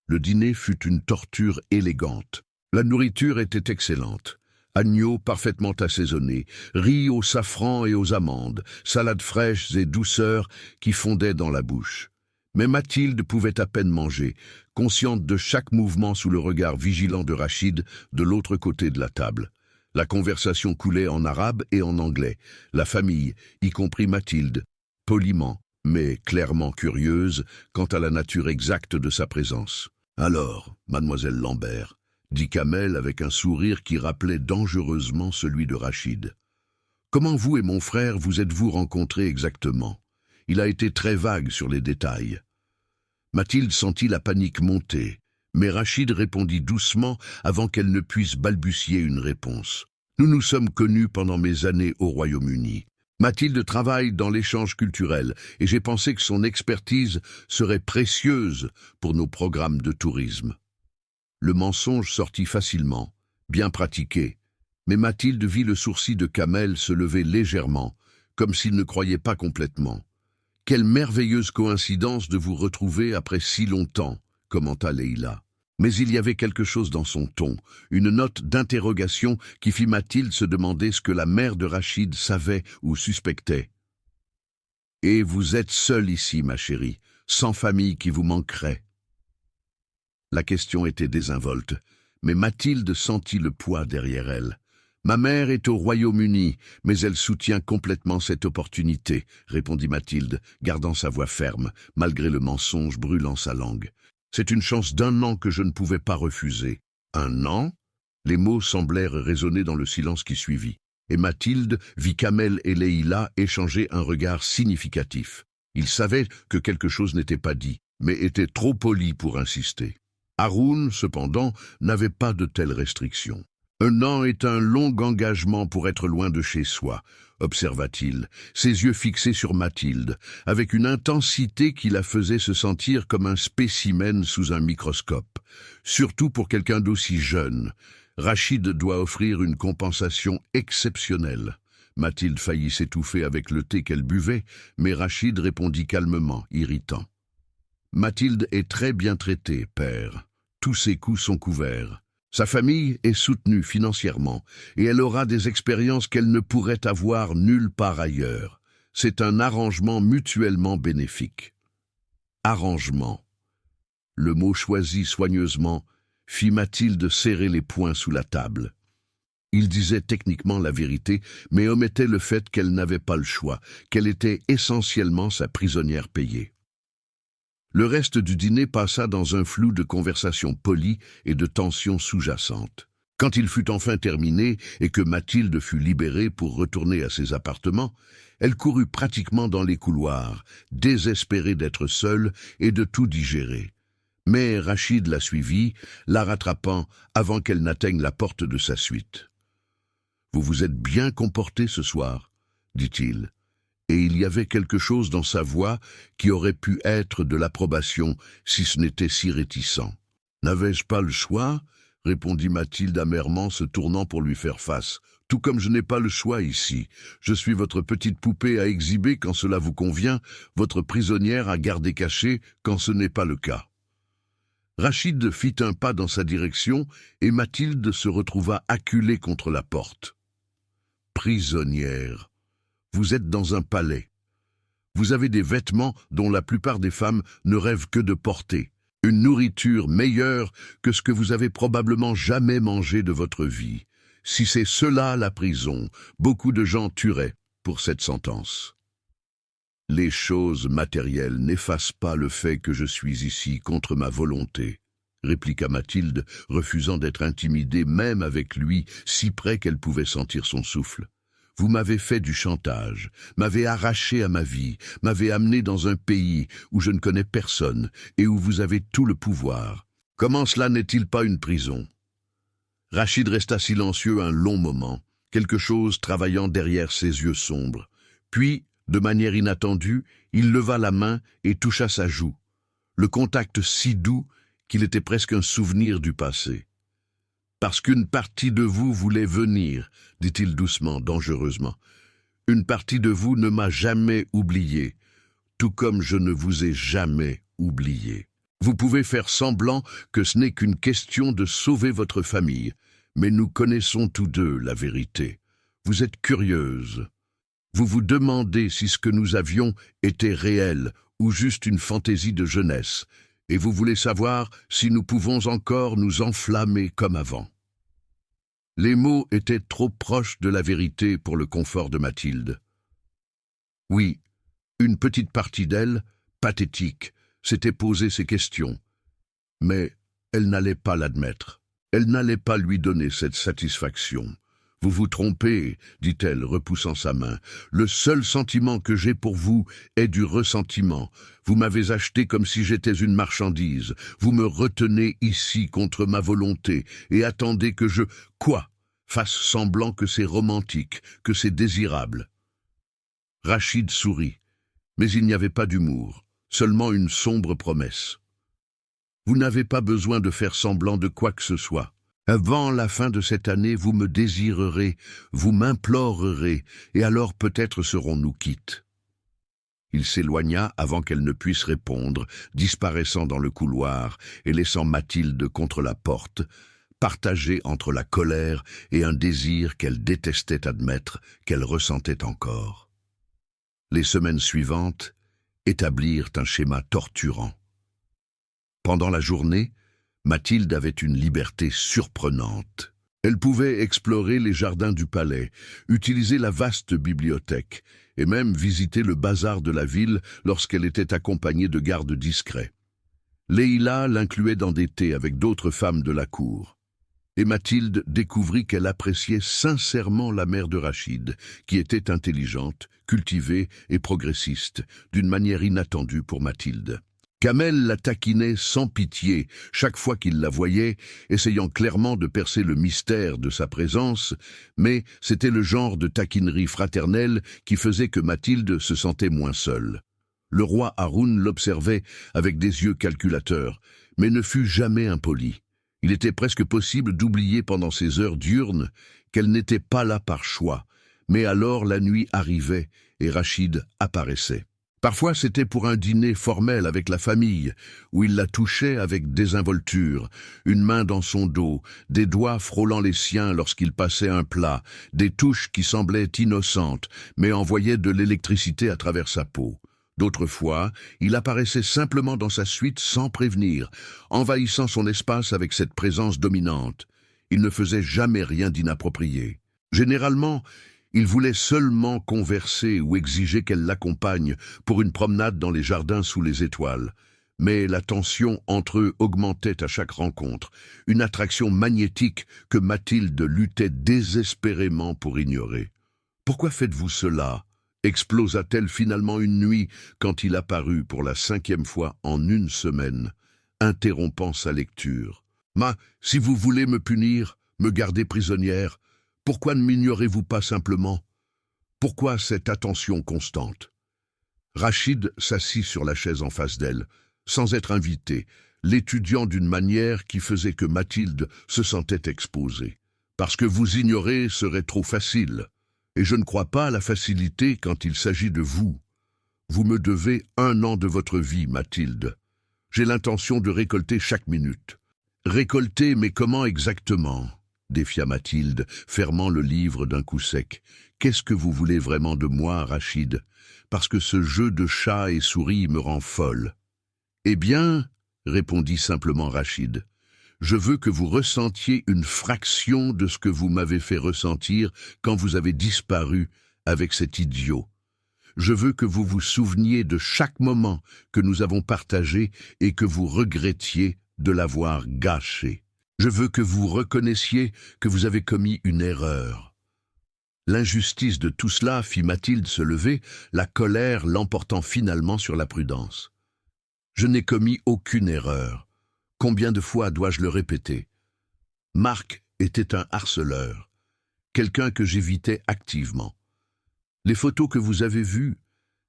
Le dîner fut une torture élégante. La nourriture était excellente. Agneau parfaitement assaisonné, riz au safran et aux amandes, salades fraîches et douceurs qui fondaient dans la bouche. Mais Mathilde pouvait à peine manger, consciente de chaque mouvement sous le regard vigilant de Rachid de l'autre côté de la table. La conversation coulait en arabe et en anglais. La famille, y compris Mathilde, poliment, mais clairement curieuse quant à la nature exacte de sa présence. « Alors, mademoiselle Lambert », dit Kamel avec un sourire qui rappelait dangereusement celui de Rachid. « Comment vous et mon frère vous êtes-vous rencontrés exactement ? Il a été très vague sur les détails. » Mathilde sentit la panique monter, mais Rachid répondit doucement avant qu'elle ne puisse balbutier une réponse. « Nous nous sommes connus pendant mes années au Royaume-Uni. Mathilde travaille dans l'échange culturel et j'ai pensé que son expertise serait précieuse pour nos programmes de tourisme. » Le mensonge sortit facilement, bien pratiqué, mais Mathilde vit le sourcil de Kamel se lever légèrement, comme s'il ne croyait pas complètement. « Quelle merveilleuse coïncidence de vous retrouver après si longtemps », commenta Leila. Mais il y avait quelque chose dans son ton, une note d'interrogation qui fit Mathilde se demander ce que la mère de Rachid savait ou suspectait. « Et vous êtes seule ici, ma chérie, sans famille qui vous manquerait ?» La question était désinvolte, mais Mathilde sentit le poids derrière elle. « Ma mère est au Royaume-Uni, mais elle soutient complètement cette opportunité, » répondit Mathilde, gardant sa voix ferme, malgré le mensonge brûlant sa langue. « C'est une chance d'1 an que je ne pouvais pas refuser. » « 1 an ?» Les mots semblèrent résonner dans le silence qui suivit. et Mathilde vit Kamel et Leïla échanger un regard significatif. Ils savaient que quelque chose n'était pas dit, mais étaient trop polis pour insister. Haroun, cependant, n'avait pas de telles restrictions. « Un an est un long engagement pour être loin de chez soi », observa-t-il, ses yeux fixés sur Mathilde, avec une intensité qui la faisait se sentir comme un spécimen sous un microscope. Surtout pour quelqu'un d'aussi jeune. Rachid doit offrir une compensation exceptionnelle. Mathilde faillit s'étouffer avec le thé qu'elle buvait, mais Rachid répondit calmement, irritant. « Mathilde est très bien traitée, père. Tous ses coûts sont couverts. Sa famille est soutenue financièrement et elle aura des expériences qu'elle ne pourrait avoir nulle part ailleurs. C'est un arrangement mutuellement bénéfique. » Arrangement. Le mot choisi soigneusement fit Mathilde serrer les poings sous la table. Il disait techniquement la vérité, mais omettait le fait qu'elle n'avait pas le choix, qu'elle était essentiellement sa prisonnière payée. Le reste du dîner passa dans un flou de conversations polies et de tensions sous-jacentes. Quand il fut enfin terminé et que Mathilde fut libérée pour retourner à ses appartements, elle courut pratiquement dans les couloirs, désespérée d'être seule et de tout digérer. Mais Rachid la suivit, la rattrapant avant qu'elle n'atteigne la porte de sa suite. « Vous vous êtes bien comporté ce soir » dit-il. Et il y avait quelque chose dans sa voix qui aurait pu être de l'approbation si ce n'était si réticent. « N'avais-je pas le choix ?» répondit Mathilde amèrement, se tournant pour lui faire face. « Tout comme je n'ai pas le choix ici. Je suis votre petite poupée à exhiber quand cela vous convient, votre prisonnière à garder cachée quand ce n'est pas le cas. » Rachid fit un pas dans sa direction et Mathilde se retrouva acculée contre la porte. « Prisonnière. Vous êtes dans un palais. Vous avez des vêtements dont la plupart des femmes ne rêvent que de porter, une nourriture meilleure que ce que vous avez probablement jamais mangé de votre vie. Si c'est cela la prison, beaucoup de gens tueraient pour cette sentence. Les choses matérielles n'effacent pas le fait que je suis ici contre ma volonté, répliqua Mathilde, refusant d'être intimidée même avec lui, si près qu'elle pouvait sentir son souffle. Vous m'avez fait du chantage, m'avez arraché à ma vie, m'avez amené dans un pays où je ne connais personne et où vous avez tout le pouvoir. Comment cela n'est-il pas une prison ?» Rachid resta silencieux un long moment, quelque chose travaillant derrière ses yeux sombres. Puis, de manière inattendue, il leva la main et toucha sa joue. Le contact si doux qu'il était presque un souvenir du passé. « Parce qu'une partie de vous voulait venir, » dit-il doucement, dangereusement. « Une partie de vous ne m'a jamais oublié, tout comme je ne vous ai jamais oublié. Vous pouvez faire semblant que ce n'est qu'une question de sauver votre famille, mais nous connaissons tous deux la vérité. Vous êtes curieuse. Vous vous demandez si ce que nous avions était réel ou juste une fantaisie de jeunesse, et vous voulez savoir si nous pouvons encore nous enflammer comme avant. » Les mots étaient trop proches de la vérité pour le confort de Mathilde. Oui, une petite partie d'elle, pathétique, s'était posé ces questions, mais elle n'allait pas l'admettre. Elle n'allait pas lui donner cette satisfaction. « Vous vous trompez, » dit-elle, repoussant sa main. « Le seul sentiment que j'ai pour vous est du ressentiment. Vous m'avez acheté comme si j'étais une marchandise. Vous me retenez ici contre ma volonté et attendez que je... Quoi ? Fasse semblant que c'est romantique, que c'est désirable. » Rachid sourit, mais il n'y avait pas d'humour, seulement une sombre promesse. « Vous n'avez pas besoin de faire semblant de quoi que ce soit. Avant la fin de cette année, vous me désirerez, vous m'implorerez, et alors peut-être serons-nous quittes. » Il s'éloigna avant qu'elle ne puisse répondre, disparaissant dans le couloir et laissant Mathilde contre la porte, partagée entre la colère et un désir qu'elle détestait admettre, qu'elle ressentait encore. Les semaines suivantes établirent un schéma torturant. Pendant la journée, Mathilde avait une liberté surprenante. Elle pouvait explorer les jardins du palais, utiliser la vaste bibliothèque et même visiter le bazar de la ville lorsqu'elle était accompagnée de gardes discrets. Leïla l'incluait dans des thés avec d'autres femmes de la cour. et Mathilde découvrit qu'elle appréciait sincèrement la mère de Rachid, qui était intelligente, cultivée et progressiste, d'une manière inattendue pour Mathilde. Kamel la taquinait sans pitié chaque fois qu'il la voyait, essayant clairement de percer le mystère de sa présence, mais c'était le genre de taquinerie fraternelle qui faisait que Mathilde se sentait moins seule. Le roi Haroun l'observait avec des yeux calculateurs, mais ne fut jamais impoli. Il était presque possible d'oublier pendant ces heures diurnes qu'elle n'était pas là par choix, mais alors la nuit arrivait et Rachid apparaissait. Parfois c'était pour un dîner formel avec la famille, où il la touchait avec désinvolture, une main dans son dos, des doigts frôlant les siens lorsqu'il passait un plat, des touches qui semblaient innocentes, mais envoyaient de l'électricité à travers sa peau. D'autres fois, il apparaissait simplement dans sa suite sans prévenir, envahissant son espace avec cette présence dominante. Il ne faisait jamais rien d'inapproprié. Généralement, il voulait seulement converser ou exiger qu'elle l'accompagne pour une promenade dans les jardins sous les étoiles. Mais la tension entre eux augmentait à chaque rencontre, une attraction magnétique que Mathilde luttait désespérément pour ignorer. « Pourquoi faites-vous cela ?» explosa-t-elle finalement une nuit quand il apparut pour la 5e fois en une semaine, interrompant sa lecture. « Si vous voulez me punir, me garder prisonnière, pourquoi ne m'ignorez-vous pas simplement? Pourquoi cette attention constante ?» Rachid s'assit sur la chaise en face d'elle, sans être invité, l'étudiant d'une manière qui faisait que Mathilde se sentait exposée. « Parce que vous ignorer serait trop facile. Et je ne crois pas à la facilité quand il s'agit de vous. Vous me devez 1 an de votre vie, Mathilde. J'ai l'intention de récolter chaque minute. » « Récolter, mais comment exactement ?» défia Mathilde, fermant le livre d'un coup sec. « Qu'est-ce que vous voulez vraiment de moi, Rachid? Parce que ce jeu de chat et souris me rend folle. »« Eh bien, » répondit simplement Rachid, « je veux que vous ressentiez une fraction de ce que vous m'avez fait ressentir quand vous avez disparu avec cet idiot. Je veux que vous vous souveniez de chaque moment que nous avons partagé et que vous regrettiez de l'avoir gâché. Je veux que vous reconnaissiez que vous avez commis une erreur. » L'injustice de tout cela fit Mathilde se lever, la colère l'emportant finalement sur la prudence. « Je n'ai commis aucune erreur. Combien de fois dois-je le répéter? Marc était un harceleur, quelqu'un que j'évitais activement. Les photos que vous avez vues,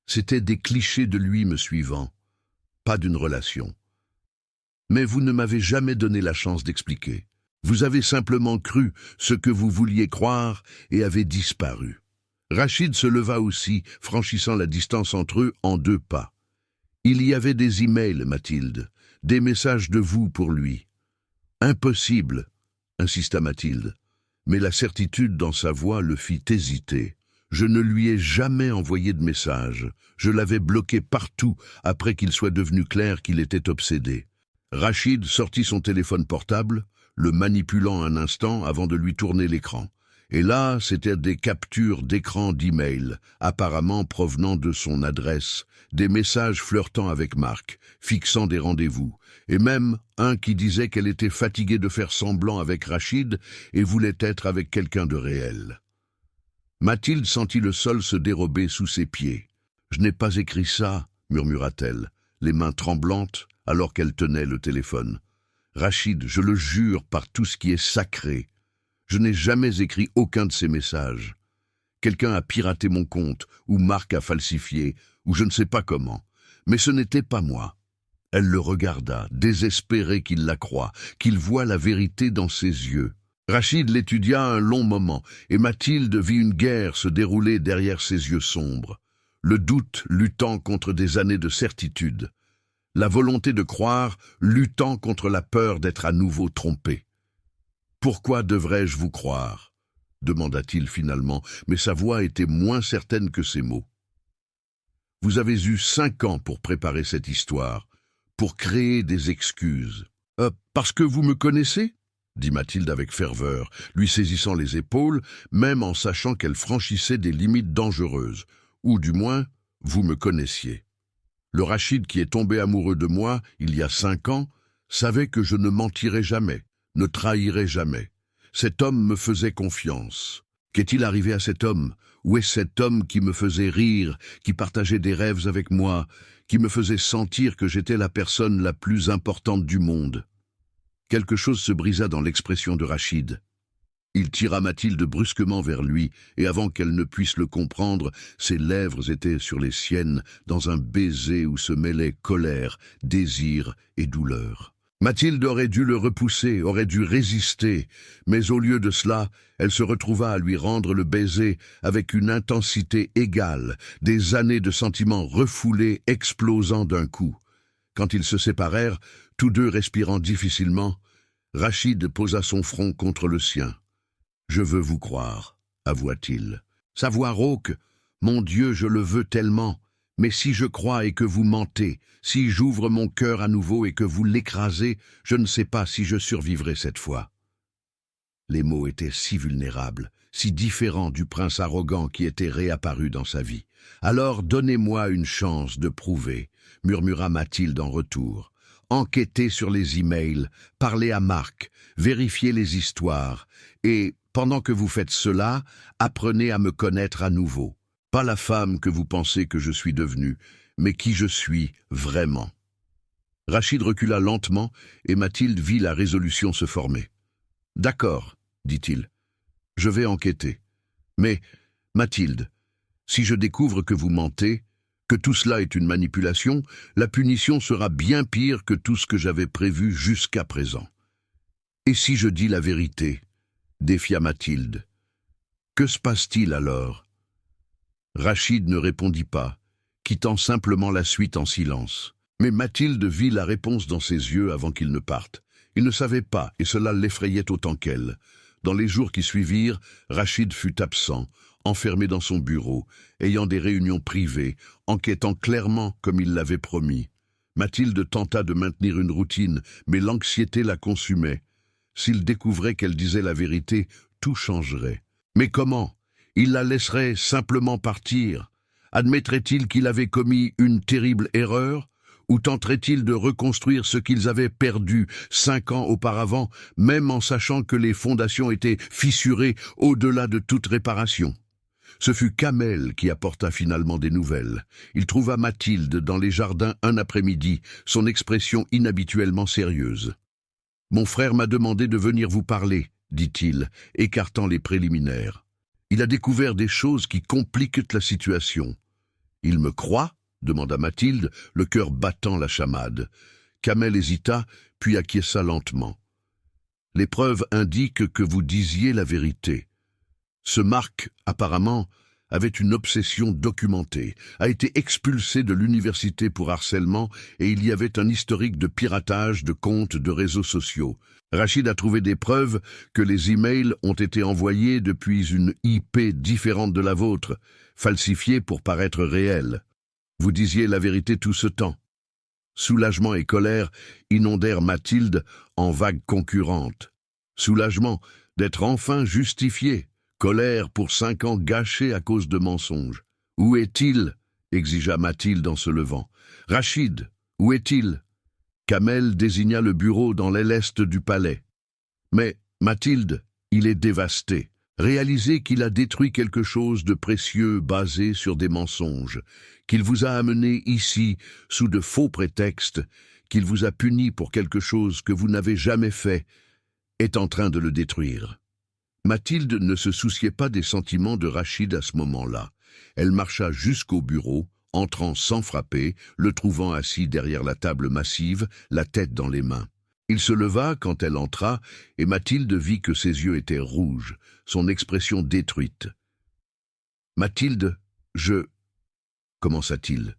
c'étaient des clichés de lui me suivant, pas d'une relation. Mais vous ne m'avez jamais donné la chance d'expliquer. Vous avez simplement cru ce que vous vouliez croire et avez disparu. » Rachid se leva aussi, franchissant la distance entre eux en 2 pas. « Il y avait des emails, Mathilde, des messages de vous pour lui. »« Impossible, » insista Mathilde, mais la certitude dans sa voix le fit hésiter. « Je ne lui ai jamais envoyé de message. Je l'avais bloqué partout après qu'il soit devenu clair qu'il était obsédé. » Rachid sortit son téléphone portable, le manipulant un instant avant de lui tourner l'écran. Et là, c'étaient des captures d'écran d'email, apparemment provenant de son adresse, des messages flirtant avec Marc, fixant des rendez-vous, et même un qui disait qu'elle était fatiguée de faire semblant avec Rachid et voulait être avec quelqu'un de réel. Mathilde sentit le sol se dérober sous ses pieds. « Je n'ai pas écrit ça, » murmura-t-elle, les mains tremblantes, alors qu'elle tenait le téléphone. « Rachid, je le jure par tout ce qui est sacré, je n'ai jamais écrit aucun de ces messages. Quelqu'un a piraté mon compte, ou Marc a falsifié, ou je ne sais pas comment. Mais ce n'était pas moi. » Elle le regarda, désespérée qu'il la croie, qu'il voie la vérité dans ses yeux. Rachid l'étudia un long moment, et Mathilde vit une guerre se dérouler derrière ses yeux sombres. Le doute luttant contre des années de certitude. La volonté de croire luttant contre la peur d'être à nouveau trompé. « Pourquoi devrais-je vous croire ?» demanda-t-il finalement, mais sa voix était moins certaine que ses mots. « Vous avez eu 5 ans pour préparer cette histoire, pour créer des excuses. Parce que vous me connaissez ?» dit Mathilde avec ferveur, lui saisissant les épaules, même en sachant qu'elle franchissait des limites dangereuses, ou du moins, vous me connaissiez. Le Rachid qui est tombé amoureux de moi, il y a 5 ans, savait que je ne mentirais jamais, ne trahirais jamais. Cet homme me faisait confiance. Qu'est-il arrivé à cet homme? Où est cet homme qui me faisait rire, qui partageait des rêves avec moi, qui me faisait sentir que j'étais la personne la plus importante du monde? Quelque chose se brisa dans l'expression de Rachid. Il tira Mathilde brusquement vers lui, et avant qu'elle ne puisse le comprendre, ses lèvres étaient sur les siennes, dans un baiser où se mêlaient colère, désir et douleur. Mathilde aurait dû le repousser, aurait dû résister, mais au lieu de cela, elle se retrouva à lui rendre le baiser avec une intensité égale, des années de sentiments refoulés explosant d'un coup. Quand ils se séparèrent, tous deux respirant difficilement, Rachid posa son front contre le sien. « Je veux vous croire », avoua-t-il. Sa voix rauque, « Mon Dieu, je le veux tellement. Mais si je crois et que vous mentez, si j'ouvre mon cœur à nouveau et que vous l'écrasez, je ne sais pas si je survivrai cette fois. » Les mots étaient si vulnérables, si différents du prince arrogant qui était réapparu dans sa vie. « Alors donnez-moi une chance de prouver », murmura Mathilde en retour. « Enquêtez sur les emails, parlez à Marc, vérifiez les histoires, et, pendant que vous faites cela, apprenez à me connaître à nouveau. Pas la femme que vous pensez que je suis devenue, mais qui je suis vraiment. » Rachid recula lentement et Mathilde vit la résolution se former. « D'accord, » dit-il, « je vais enquêter. Mais, Mathilde, si je découvre que vous mentez, que tout cela est une manipulation, la punition sera bien pire que tout ce que j'avais prévu jusqu'à présent. Et si je dis la vérité ?» défia Mathilde. « Que se passe-t-il alors ?» Rachid ne répondit pas, quittant simplement la suite en silence. Mais Mathilde vit la réponse dans ses yeux avant qu'il ne parte. Il ne savait pas, et cela l'effrayait autant qu'elle. Dans les jours qui suivirent, Rachid fut absent, enfermé dans son bureau, ayant des réunions privées, enquêtant clairement comme il l'avait promis. Mathilde tenta de maintenir une routine, mais l'anxiété la consumait. S'il découvrait qu'elle disait la vérité, tout changerait. Mais comment? Il la laisserait simplement partir? Admettrait-il qu'il avait commis une terrible erreur? Ou tenterait-il de reconstruire ce qu'ils avaient perdu 5 ans auparavant, même en sachant que les fondations étaient fissurées au-delà de toute réparation? Ce fut Kamel qui apporta finalement des nouvelles. Il trouva Mathilde dans les jardins un après-midi, son expression inhabituellement sérieuse. « Mon frère m'a demandé de venir vous parler, » dit-il, écartant les préliminaires. « Il a découvert des choses qui compliquent la situation. »« Il me croit ?» demanda Mathilde, le cœur battant la chamade. Kamel hésita, puis acquiesça lentement. « Les preuves indiquent que vous disiez la vérité. Ce Marc, apparemment, avait une obsession documentée, a été expulsé de l'université pour harcèlement et il y avait un historique de piratage de comptes de réseaux sociaux. Rachid a trouvé des preuves que les emails ont été envoyés depuis une IP différente de la vôtre, falsifiée pour paraître réelle. Vous disiez la vérité tout ce temps. » Soulagement et colère inondèrent Mathilde en vagues concurrentes. Soulagement d'être enfin justifié. Colère pour 5 ans gâchés à cause de mensonges. « Où est-il » exigea Mathilde en se levant. « Rachid, où est-il » Kamel désigna le bureau dans l'aile est du palais. « Mais, Mathilde, il est dévasté. Réalisez qu'il a détruit quelque chose de précieux basé sur des mensonges, qu'il vous a amené ici sous de faux prétextes, qu'il vous a puni pour quelque chose que vous n'avez jamais fait, est en train de le détruire. » Mathilde ne se souciait pas des sentiments de Rachid à ce moment-là. Elle marcha jusqu'au bureau, entrant sans frapper, le trouvant assis derrière la table massive, la tête dans les mains. Il se leva quand elle entra, et Mathilde vit que ses yeux étaient rouges, son expression détruite. « Mathilde, je... » commença-t-il.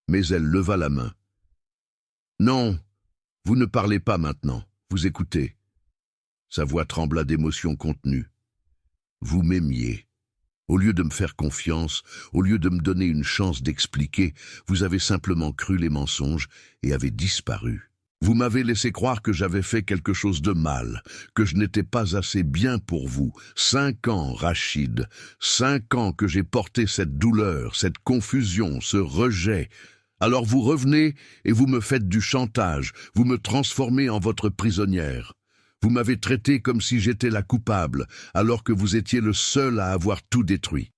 Mais elle leva la main. « Non, vous ne parlez pas maintenant, vous écoutez. » Sa voix trembla d'émotion contenue. « Vous m'aimiez. Au lieu de me faire confiance, au lieu de me donner une chance d'expliquer, vous avez simplement cru les mensonges et avez disparu. Vous m'avez laissé croire que j'avais fait quelque chose de mal, que je n'étais pas assez bien pour vous. 5 ans, Rachid, 5 ans que j'ai porté cette douleur, cette confusion, ce rejet. Alors vous revenez et vous me faites du chantage, vous me transformez en votre prisonnière. Vous m'avez traité comme si j'étais la coupable, alors que vous étiez le seul à avoir tout détruit. »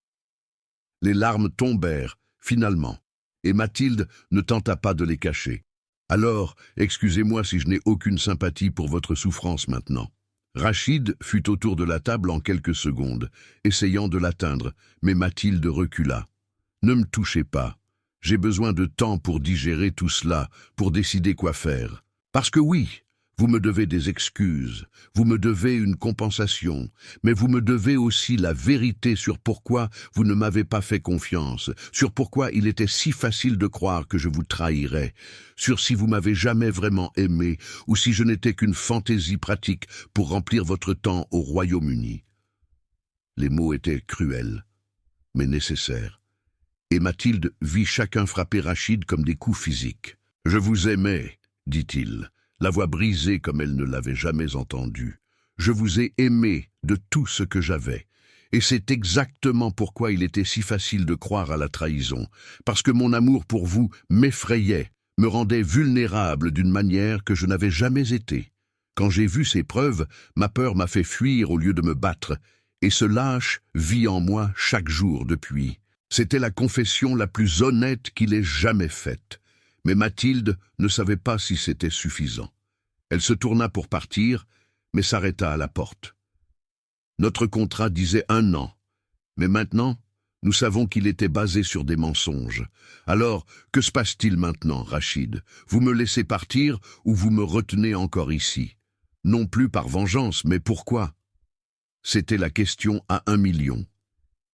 Les larmes tombèrent, finalement, et Mathilde ne tenta pas de les cacher. « Alors, excusez-moi si je n'ai aucune sympathie pour votre souffrance maintenant. » Rachid fut autour de la table en quelques secondes, essayant de l'atteindre, mais Mathilde recula. « Ne me touchez pas. J'ai besoin de temps pour digérer tout cela, pour décider quoi faire. Parce que oui, vous me devez des excuses, vous me devez une compensation, mais vous me devez aussi la vérité sur pourquoi vous ne m'avez pas fait confiance, sur pourquoi il était si facile de croire que je vous trahirais, sur si vous m'avez jamais vraiment aimé ou si je n'étais qu'une fantaisie pratique pour remplir votre temps au Royaume-Uni. » Les mots étaient cruels, mais nécessaires. Et Mathilde vit chacun frapper Rachid comme des coups physiques. « Je vous aimais, dit-il, la voix brisée comme elle ne l'avait jamais entendue. Je vous ai aimé de tout ce que j'avais. Et c'est exactement pourquoi il était si facile de croire à la trahison, parce que mon amour pour vous m'effrayait, me rendait vulnérable d'une manière que je n'avais jamais été. Quand j'ai vu ces preuves, ma peur m'a fait fuir au lieu de me battre, et ce lâche vit en moi chaque jour depuis. C'était la confession la plus honnête qu'il ait jamais faite. Mais Mathilde ne savait pas si c'était suffisant. Elle se tourna pour partir, mais s'arrêta à la porte. Notre contrat disait 1 an, mais maintenant, nous savons qu'il était basé sur des mensonges. Alors, que se passe-t-il maintenant, Rachid? Vous me laissez partir ou vous me retenez encore ici? Non plus par vengeance, mais pourquoi? C'était la question à 1 million.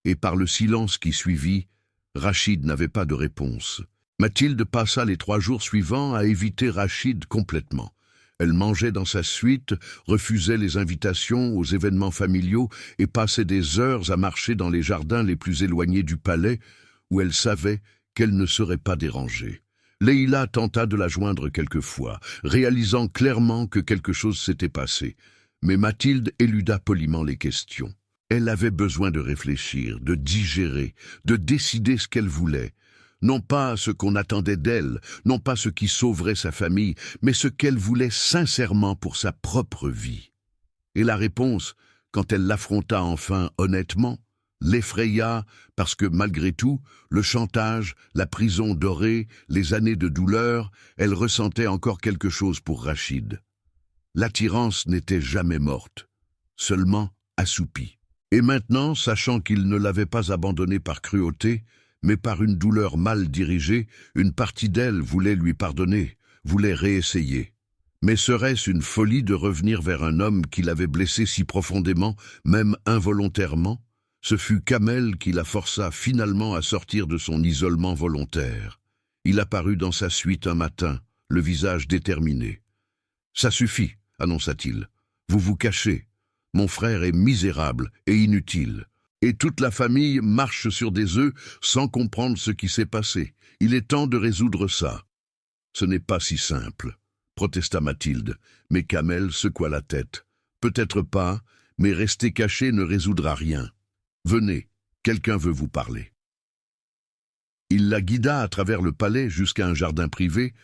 Et par le silence qui suivit, Rachid n'avait pas de réponse. Mathilde passa les 3 jours suivants à éviter Rachid complètement. Elle mangeait dans sa suite, refusait les invitations aux événements familiaux et passait des heures à marcher dans les jardins les plus éloignés du palais, où elle savait qu'elle ne serait pas dérangée. Leïla tenta de la joindre quelquefois, réalisant clairement que quelque chose s'était passé. Mais Mathilde éluda poliment les questions. Elle avait besoin de réfléchir, de digérer, de décider ce qu'elle voulait. Non pas ce qu'on attendait d'elle, non pas ce qui sauverait sa famille, mais ce qu'elle voulait sincèrement pour sa propre vie. Et la réponse, quand elle l'affronta enfin honnêtement, l'effraya parce que malgré tout, le chantage, la prison dorée, les années de douleur, elle ressentait encore quelque chose pour Rachid. L'attirance n'était jamais morte, seulement assoupie. Et maintenant, sachant qu'il ne l'avait pas abandonnée par cruauté, mais par une douleur mal dirigée, une partie d'elle voulait lui pardonner, voulait réessayer. Mais serait-ce une folie de revenir vers un homme qui l'avait blessée si profondément, même involontairement? Ce fut Kamel qui la força finalement à sortir de son isolement volontaire. Il apparut dans sa suite un matin, le visage déterminé. « Ça suffit, annonça-t-il. Vous vous cachez. Mon frère est misérable et inutile. Et toute la famille marche sur des œufs sans comprendre ce qui s'est passé. Il est temps de résoudre ça. » « Ce n'est pas si simple, » protesta Mathilde, mais Kamel secoua la tête. « Peut-être pas, mais rester caché ne résoudra rien. Venez, quelqu'un veut vous parler. » Il la guida à travers le palais jusqu'à un jardin privé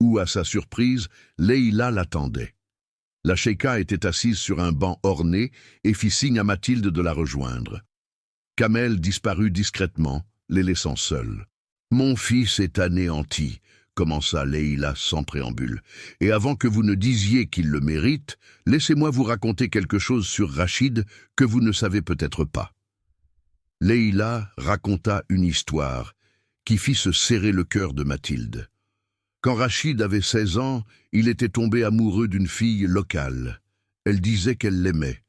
où, à sa surprise, Leïla l'attendait. La cheika était assise sur un banc orné et fit signe à Mathilde de la rejoindre. Kamel disparut discrètement, les laissant seuls. « Mon fils est anéanti, » commença Leïla sans préambule. « Et avant que vous ne disiez qu'il le mérite, laissez-moi vous raconter quelque chose sur Rachid que vous ne savez peut-être pas. » Leïla raconta une histoire qui fit se serrer le cœur de Mathilde. Quand Rachid avait 16 ans, il était tombé amoureux d'une fille locale. Elle disait qu'elle l'aimait,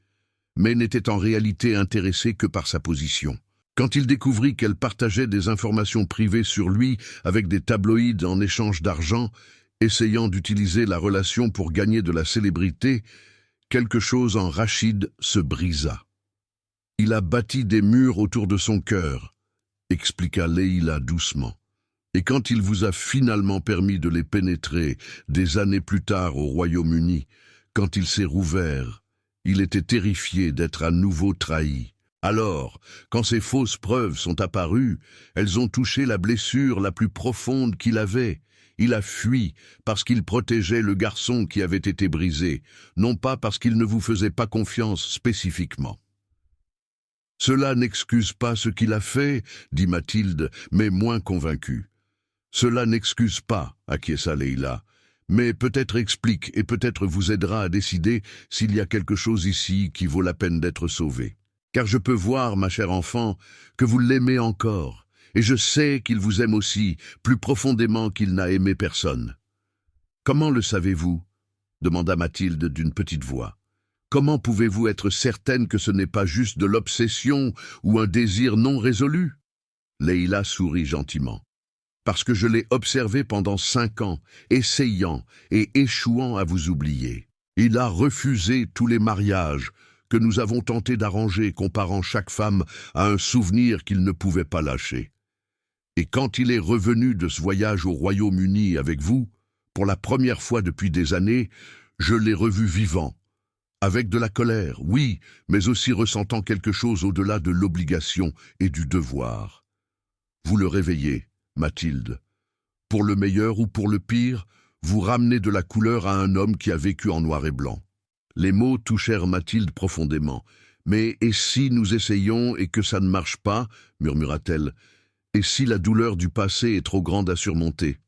mais n'était en réalité intéressée que par sa position. Quand il découvrit qu'elle partageait des informations privées sur lui avec des tabloïds en échange d'argent, essayant d'utiliser la relation pour gagner de la célébrité, quelque chose en Rachid se brisa. « Il a bâti des murs autour de son cœur, » expliqua Leïla doucement. « Et quand il vous a finalement permis de les pénétrer des années plus tard au Royaume-Uni, quand il s'est rouvert, il était terrifié d'être à nouveau trahi. Alors, quand ces fausses preuves sont apparues, elles ont touché la blessure la plus profonde qu'il avait. Il a fui parce qu'il protégeait le garçon qui avait été brisé, non pas parce qu'il ne vous faisait pas confiance spécifiquement. Cela n'excuse pas ce qu'il a fait, dit Mathilde, mais moins convaincue. Cela n'excuse pas, acquiesça Leïla, mais peut-être explique et peut-être vous aidera à décider s'il y a quelque chose ici qui vaut la peine d'être sauvé. Car je peux voir, ma chère enfant, que vous l'aimez encore, et je sais qu'il vous aime aussi, plus profondément qu'il n'a aimé personne. Comment le savez-vous ? Demanda Mathilde d'une petite voix. Comment pouvez-vous être certaine que ce n'est pas juste de l'obsession ou un désir non résolu ? Leïla sourit gentiment. Parce que je l'ai observé pendant 5 ans, essayant et échouant à vous oublier. Il a refusé tous les mariages que nous avons tenté d'arranger, comparant chaque femme à un souvenir qu'il ne pouvait pas lâcher. Et quand il est revenu de ce voyage au Royaume-Uni avec vous, pour la première fois depuis des années, je l'ai revu vivant. Avec de la colère, oui, mais aussi ressentant quelque chose au-delà de l'obligation et du devoir. Vous le réveillez, Mathilde. Pour le meilleur ou pour le pire, vous ramenez de la couleur à un homme qui a vécu en noir et blanc. Les mots touchèrent Mathilde profondément. « Mais et si nous essayons et que ça ne marche pas ?» murmura-t-elle. « Et si la douleur du passé est trop grande à surmonter ?»«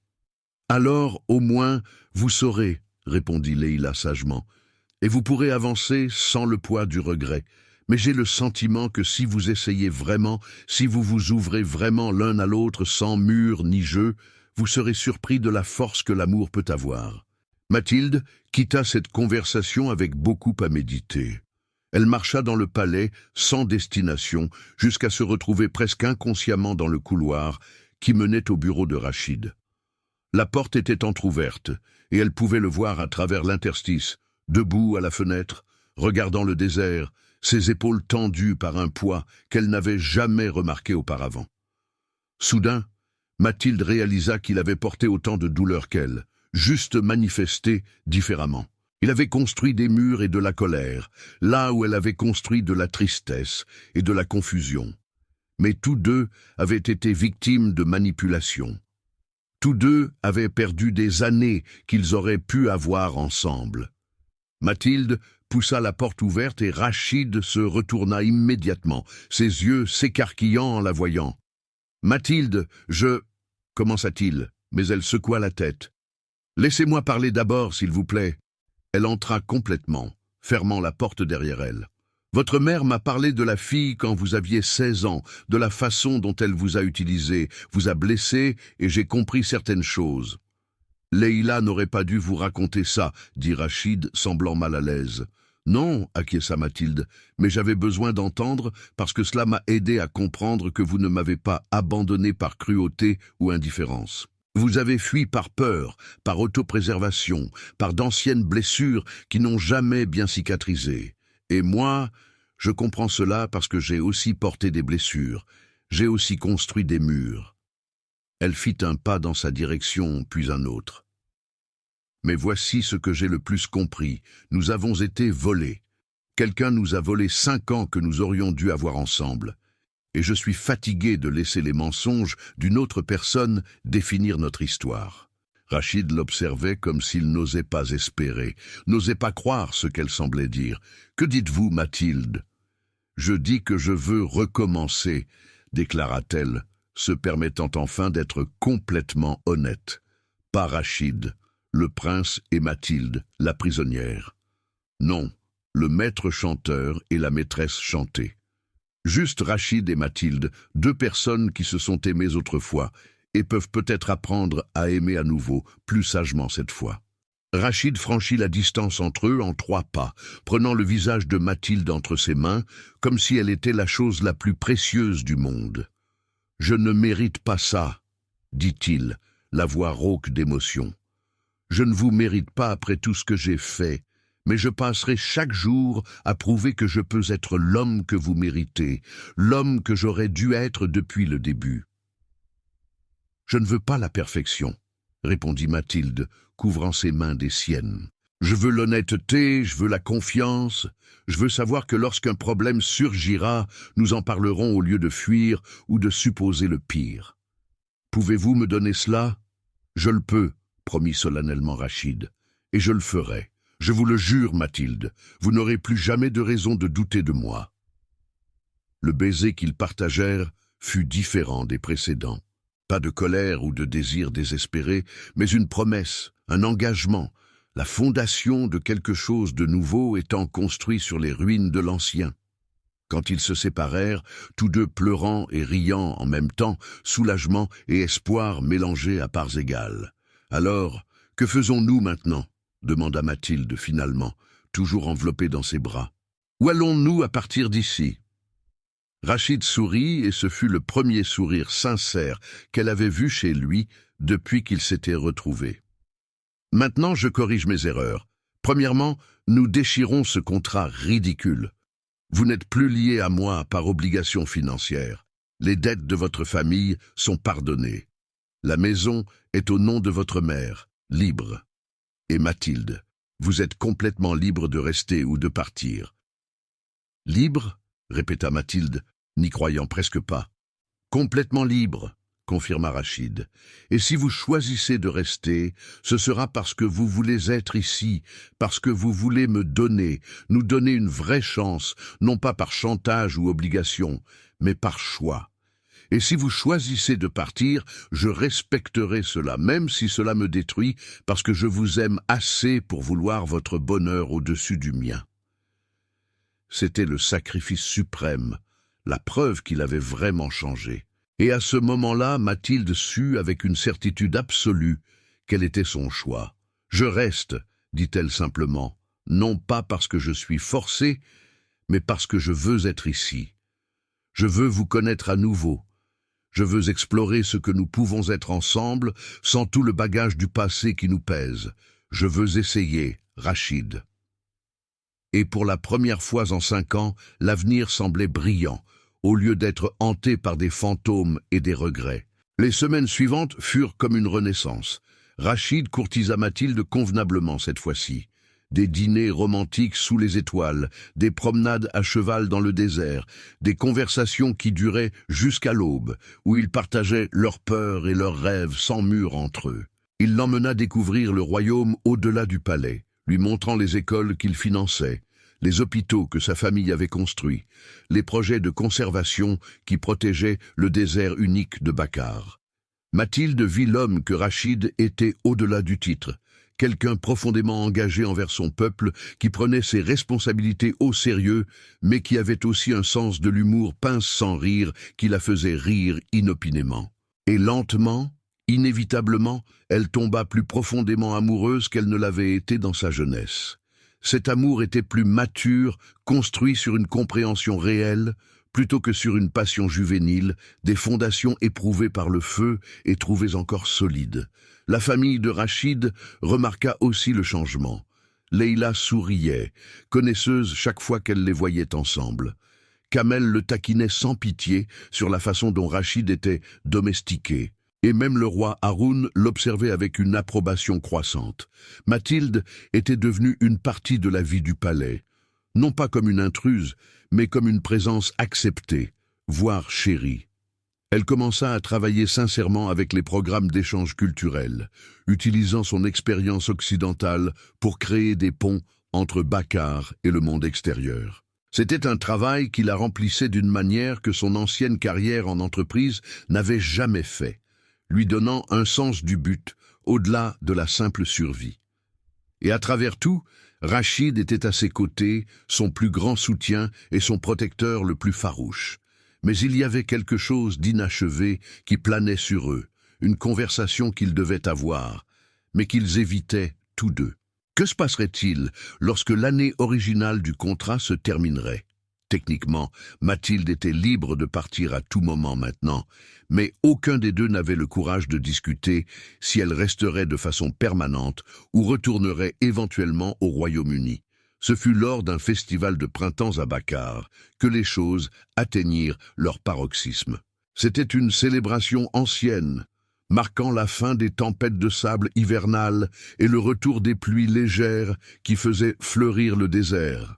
Alors, au moins, vous saurez, » répondit Leïla sagement. « Et vous pourrez avancer sans le poids du regret. Mais j'ai le sentiment que si vous essayez vraiment, si vous vous ouvrez vraiment l'un à l'autre sans mur ni jeu, vous serez surpris de la force que l'amour peut avoir. » Mathilde quitta cette conversation avec beaucoup à méditer. Elle marcha dans le palais, sans destination, jusqu'à se retrouver presque inconsciemment dans le couloir qui menait au bureau de Rachid. La porte était entr'ouverte, et elle pouvait le voir à travers l'interstice, debout à la fenêtre, regardant le désert, ses épaules tendues par un poids qu'elle n'avait jamais remarqué auparavant. Soudain, Mathilde réalisa qu'il avait porté autant de douleur qu'elle, juste manifesté différemment. Il avait construit des murs et de la colère, là où elle avait construit de la tristesse et de la confusion. Mais tous deux avaient été victimes de manipulation. Tous deux avaient perdu des années qu'ils auraient pu avoir ensemble. Mathilde poussa la porte ouverte et Rachid se retourna immédiatement, ses yeux s'écarquillant en la voyant. « Mathilde, je... » commença-t-il, mais elle secoua la tête. « Laissez-moi parler d'abord, s'il vous plaît. » Elle entra complètement, fermant la porte derrière elle. « Votre mère m'a parlé de la fille quand vous aviez 16 ans, de la façon dont elle vous a utilisé, vous a blessé, et j'ai compris certaines choses. » « Leïla n'aurait pas dû vous raconter ça, » dit Rachid, semblant mal à l'aise. « Non, acquiesça Mathilde, mais j'avais besoin d'entendre parce que cela m'a aidé à comprendre que vous ne m'avez pas abandonné par cruauté ou indifférence. Vous avez fui par peur, par autopréservation, par d'anciennes blessures qui n'ont jamais bien cicatrisé. Et moi, je comprends cela parce que j'ai aussi porté des blessures, j'ai aussi construit des murs. » Elle fit un pas dans sa direction, puis un autre. « Mais voici ce que j'ai le plus compris. Nous avons été volés. Quelqu'un nous a volé 5 ans que nous aurions dû avoir ensemble. Et je suis fatigué de laisser les mensonges d'une autre personne définir notre histoire. » Rachid l'observait comme s'il n'osait pas espérer, n'osait pas croire ce qu'elle semblait dire. « Que dites-vous, Mathilde ?»« Je dis que je veux recommencer, » déclara-t-elle, se permettant enfin d'être complètement honnête. Pas Rachid, le prince et Mathilde, la prisonnière. Non, le maître chanteur et la maîtresse chantée. Juste Rachid et Mathilde, 2 personnes qui se sont aimées autrefois et peuvent peut-être apprendre à aimer à nouveau, plus sagement cette fois. Rachid franchit la distance entre eux en 3 pas, prenant le visage de Mathilde entre ses mains, comme si elle était la chose la plus précieuse du monde. « Je ne mérite pas ça, » dit-il, la voix rauque d'émotion. « Je ne vous mérite pas après tout ce que j'ai fait, mais je passerai chaque jour à prouver que je peux être l'homme que vous méritez, l'homme que j'aurais dû être depuis le début. » « Je ne veux pas la perfection, » répondit Mathilde, couvrant ses mains des siennes. « Je veux l'honnêteté, je veux la confiance, je veux savoir que lorsqu'un problème surgira, nous en parlerons au lieu de fuir ou de supposer le pire. Pouvez-vous me donner cela? Je le peux, promit solennellement Rachid, et je le ferai. Je vous le jure, Mathilde, vous n'aurez plus jamais de raison de douter de moi. Le baiser qu'ils partagèrent fut différent des précédents. Pas de colère ou de désir désespéré, mais une promesse, un engagement, la fondation de quelque chose de nouveau étant construit sur les ruines de l'ancien. Quand ils se séparèrent, tous deux pleurant et riant en même temps, soulagement et espoir mélangés à parts égales. « Alors, que faisons-nous maintenant ?» demanda Mathilde finalement, toujours enveloppée dans ses bras. « Où allons-nous à partir d'ici ?» Rachid sourit et ce fut le premier sourire sincère qu'elle avait vu chez lui depuis qu'ils s'étaient retrouvés. « Maintenant, je corrige mes erreurs. Premièrement, nous déchirons ce contrat ridicule. Vous n'êtes plus liés à moi par obligation financière. Les dettes de votre famille sont pardonnées. La maison est au nom de votre mère, libre. Et Mathilde, vous êtes complètement libre de rester ou de partir. »« Libre ?» répéta Mathilde, n'y croyant presque pas. « Complètement libre », confirma Rachid. « Et si vous choisissez de rester, ce sera parce que vous voulez être ici, parce que vous voulez me donner, nous donner une vraie chance, non pas par chantage ou obligation, mais par choix. Et si vous choisissez de partir, je respecterai cela, même si cela me détruit, parce que je vous aime assez pour vouloir votre bonheur au-dessus du mien. » C'était le sacrifice suprême, la preuve qu'il avait vraiment changé. Et à ce moment-là, Mathilde sut avec une certitude absolue quel était son choix. « Je reste, » dit-elle simplement, « non pas parce que je suis forcée, mais parce que je veux être ici. Je veux vous connaître à nouveau. Je veux explorer ce que nous pouvons être ensemble sans tout le bagage du passé qui nous pèse. Je veux essayer, Rachid. » Et pour la première fois en 5 ans, l'avenir semblait brillant, au lieu d'être hanté par des fantômes et des regrets. Les semaines suivantes furent comme une renaissance. Rachid courtisa Mathilde convenablement cette fois-ci. Des dîners romantiques sous les étoiles, des promenades à cheval dans le désert, des conversations qui duraient jusqu'à l'aube, où ils partageaient leurs peurs et leurs rêves sans mur entre eux. Il l'emmena découvrir le royaume au-delà du palais, lui montrant les écoles qu'il finançait, les hôpitaux que sa famille avait construits, les projets de conservation qui protégeaient le désert unique de Bacar. Mathilde vit l'homme que Rachid était au-delà du titre, quelqu'un profondément engagé envers son peuple, qui prenait ses responsabilités au sérieux, mais qui avait aussi un sens de l'humour pince sans rire, qui la faisait rire inopinément. Et lentement, inévitablement, elle tomba plus profondément amoureuse qu'elle ne l'avait été dans sa jeunesse. Cet amour était plus mature, construit sur une compréhension réelle, plutôt que sur une passion juvénile, des fondations éprouvées par le feu et trouvées encore solides. La famille de Rachid remarqua aussi le changement. Leïla souriait, connaisseuse chaque fois qu'elle les voyait ensemble. Kamel le taquinait sans pitié sur la façon dont Rachid était domestiqué. Et même le roi Haroun l'observait avec une approbation croissante. Mathilde était devenue une partie de la vie du palais, non pas comme une intruse, mais comme une présence acceptée, voire chérie. Elle commença à travailler sincèrement avec les programmes d'échange culturel, utilisant son expérience occidentale pour créer des ponts entre Bacar et le monde extérieur. C'était un travail qui la remplissait d'une manière que son ancienne carrière en entreprise n'avait jamais fait, lui donnant un sens du but, au-delà de la simple survie. Et à travers tout, Rachid était à ses côtés, son plus grand soutien et son protecteur le plus farouche. Mais il y avait quelque chose d'inachevé qui planait sur eux, une conversation qu'ils devaient avoir, mais qu'ils évitaient tous deux. Que se passerait-il lorsque l'année originale du contrat se terminerait? Techniquement, Mathilde était libre de partir à tout moment maintenant, mais aucun des deux n'avait le courage de discuter si elle resterait de façon permanente ou retournerait éventuellement au Royaume-Uni. Ce fut lors d'un festival de printemps à Bacar que les choses atteignirent leur paroxysme. C'était une célébration ancienne, marquant la fin des tempêtes de sable hivernales et le retour des pluies légères qui faisaient fleurir le désert.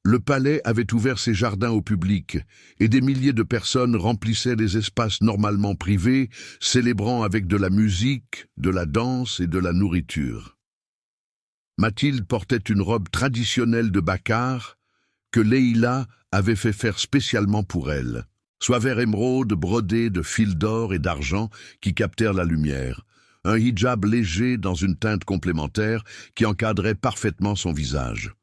Le palais avait ouvert ses jardins au public, et des milliers de personnes remplissaient les espaces normalement privés, célébrant avec de la musique, de la danse et de la nourriture. Mathilde portait une robe traditionnelle de Bacar, que Leïla avait fait faire spécialement pour elle, soit vert émeraude brodé de fils d'or et d'argent qui captèrent la lumière, un hijab léger dans une teinte complémentaire qui encadrait parfaitement son visage.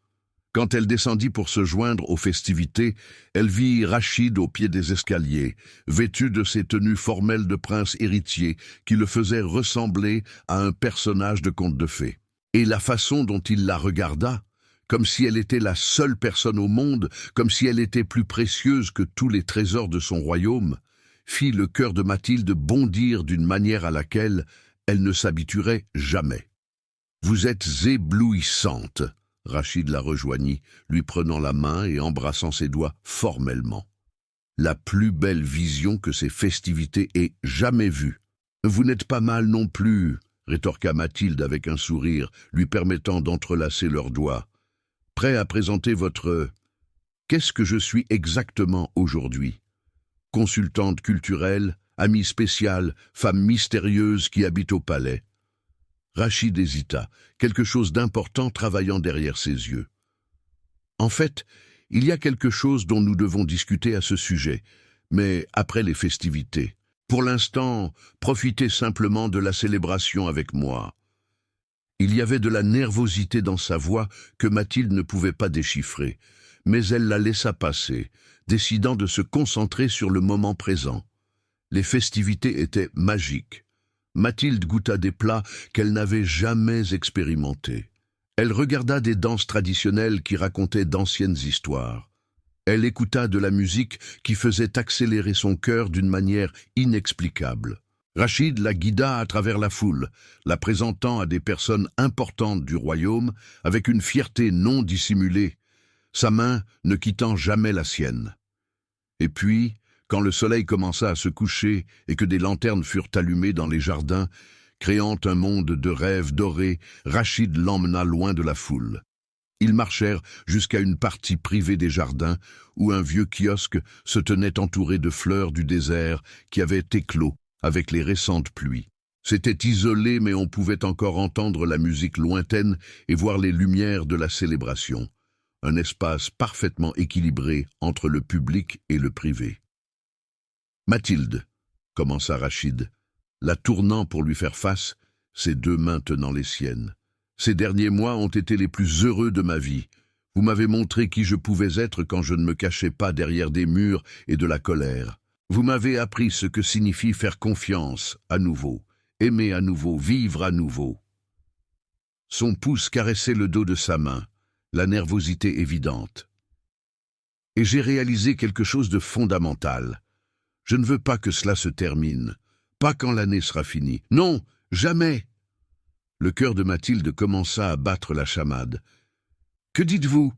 Quand elle descendit pour se joindre aux festivités, elle vit Rachid au pied des escaliers, vêtu de ses tenues formelles de prince héritier qui le faisaient ressembler à un personnage de conte de fées. Et la façon dont il la regarda, comme si elle était la seule personne au monde, comme si elle était plus précieuse que tous les trésors de son royaume, fit le cœur de Mathilde bondir d'une manière à laquelle elle ne s'habituerait jamais. « Vous êtes éblouissante !» Rachid la rejoignit, lui prenant la main et embrassant ses doigts formellement. La plus belle vision que ces festivités aient jamais vue. « Vous n'êtes pas mal non plus !» rétorqua Mathilde avec un sourire, lui permettant d'entrelacer leurs doigts. « Prêt à présenter votre... Qu'est-ce que je suis exactement aujourd'hui? Consultante culturelle, amie spéciale, femme mystérieuse qui habite au palais. » Rachid hésita, quelque chose d'important travaillant derrière ses yeux. « En fait, il y a quelque chose dont nous devons discuter à ce sujet, mais après les festivités. Pour l'instant, profitez simplement de la célébration avec moi. » Il y avait de la nervosité dans sa voix que Mathilde ne pouvait pas déchiffrer, mais elle la laissa passer, décidant de se concentrer sur le moment présent. Les festivités étaient magiques. Mathilde goûta des plats qu'elle n'avait jamais expérimentés. Elle regarda des danses traditionnelles qui racontaient d'anciennes histoires. Elle écouta de la musique qui faisait accélérer son cœur d'une manière inexplicable. Rachid la guida à travers la foule, la présentant à des personnes importantes du royaume avec une fierté non dissimulée, sa main ne quittant jamais la sienne. Et puis, quand le soleil commença à se coucher et que des lanternes furent allumées dans les jardins, créant un monde de rêves dorés, Rachid l'emmena loin de la foule. Ils marchèrent jusqu'à une partie privée des jardins où un vieux kiosque se tenait entouré de fleurs du désert qui avaient éclos avec les récentes pluies. C'était isolé, mais on pouvait encore entendre la musique lointaine et voir les lumières de la célébration. Un espace parfaitement équilibré entre le public et le privé. « Mathilde, » commença Rachid, la tournant pour lui faire face, ses deux mains tenant les siennes. « Ces derniers mois ont été les plus heureux de ma vie. Vous m'avez montré qui je pouvais être quand je ne me cachais pas derrière des murs et de la colère. Vous m'avez appris ce que signifie faire confiance à nouveau, aimer à nouveau, vivre à nouveau. » Son pouce caressait le dos de sa main, la nervosité évidente. « Et j'ai réalisé quelque chose de fondamental. Je ne veux pas que cela se termine, pas quand l'année sera finie. Non, jamais !» Le cœur de Mathilde commença à battre la chamade. « Que dites-vous ?»«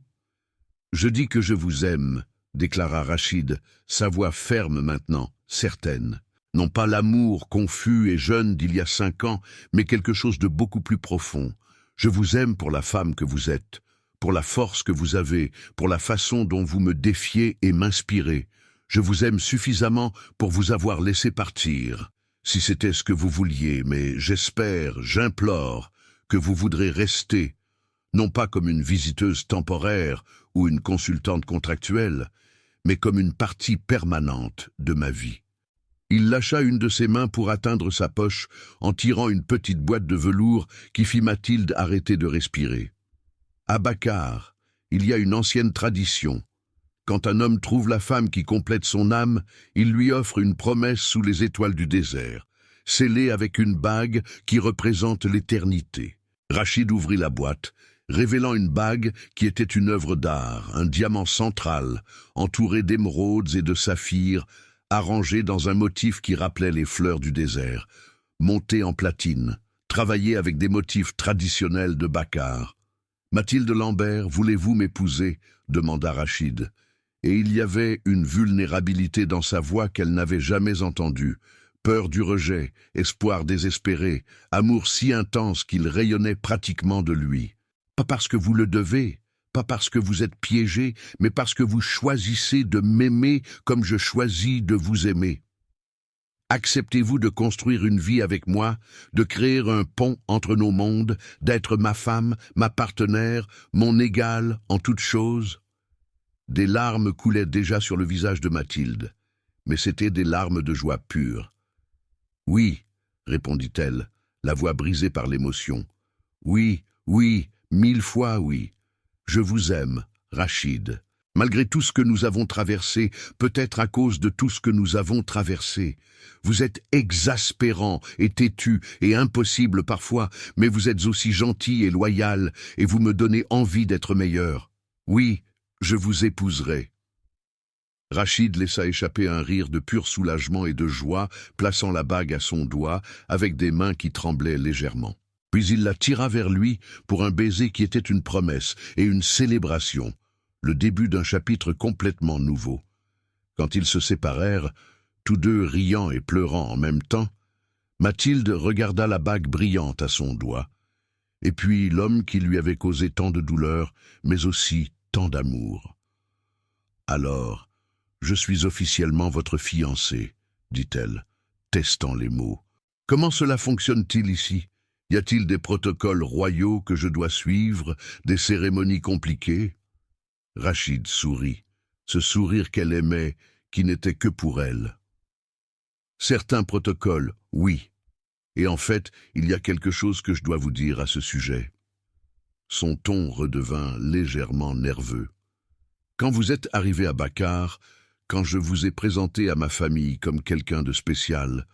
Je dis que je vous aime, » déclara Rachid, sa voix ferme maintenant, certaine. Non pas l'amour confus et jeune d'il y a 5 ans, mais quelque chose de beaucoup plus profond. Je vous aime pour la femme que vous êtes, pour la force que vous avez, pour la façon dont vous me défiez et m'inspirez. Je vous aime suffisamment pour vous avoir laissé partir, si c'était ce que vous vouliez, mais j'espère, j'implore, que vous voudrez rester, non pas comme une visiteuse temporaire ou une consultante contractuelle, mais comme une partie permanente de ma vie. » Il lâcha une de ses mains pour atteindre sa poche en tirant une petite boîte de velours qui fit Mathilde arrêter de respirer. À Bacar, il y a une ancienne tradition. Quand un homme trouve la femme qui complète son âme, il lui offre une promesse sous les étoiles du désert, scellée avec une bague qui représente l'éternité. Rachid ouvrit la boîte, révélant une bague qui était une œuvre d'art, un diamant central, entouré d'émeraudes et de saphirs, arrangé dans un motif qui rappelait les fleurs du désert, monté en platine, travaillé avec des motifs traditionnels de Bacar. « Mathilde Lambert, voulez-vous m'épouser ?» demanda Rachid. Et il y avait une vulnérabilité dans sa voix qu'elle n'avait jamais entendue, Peur du rejet, espoir désespéré, amour si intense qu'il rayonnait pratiquement de lui. Pas parce que vous le devez, pas parce que vous êtes piégé, mais parce que vous choisissez de m'aimer comme je choisis de vous aimer. Acceptez-vous de construire une vie avec moi, de créer un pont entre nos mondes, d'être ma femme, ma partenaire, mon égale en toutes choses? Des larmes coulaient déjà sur le visage de Mathilde, mais c'étaient des larmes de joie pure. « Oui, » répondit-elle, la voix brisée par l'émotion. « Oui, oui, 1000 fois oui. Je vous aime, Rachid. Malgré tout ce que nous avons traversé, peut-être à cause de tout ce que nous avons traversé. Vous êtes exaspérant et têtu et impossible parfois, mais vous êtes aussi gentil et loyal, et vous me donnez envie d'être meilleur. Oui, je vous épouserai. » Rachid laissa échapper un rire de pur soulagement et de joie, plaçant la bague à son doigt, avec des mains qui tremblaient légèrement. Puis il la tira vers lui pour un baiser qui était une promesse et une célébration, le début d'un chapitre complètement nouveau. Quand ils se séparèrent, tous deux riant et pleurant en même temps, Mathilde regarda la bague brillante à son doigt, et puis l'homme qui lui avait causé tant de douleur, mais aussi tant d'amour. « Alors, je suis officiellement votre fiancée, » dit-elle, testant les mots. « Comment cela fonctionne-t-il ici? Y a-t-il des protocoles royaux que je dois suivre, des cérémonies compliquées ?» Rachid sourit, ce sourire qu'elle aimait, qui n'était que pour elle. « Certains protocoles, oui. Et en fait, il y a quelque chose que je dois vous dire à ce sujet. » Son ton redevint légèrement nerveux. « Quand vous êtes arrivé à Bakar, quand je vous ai présenté à ma famille comme quelqu'un de spécial,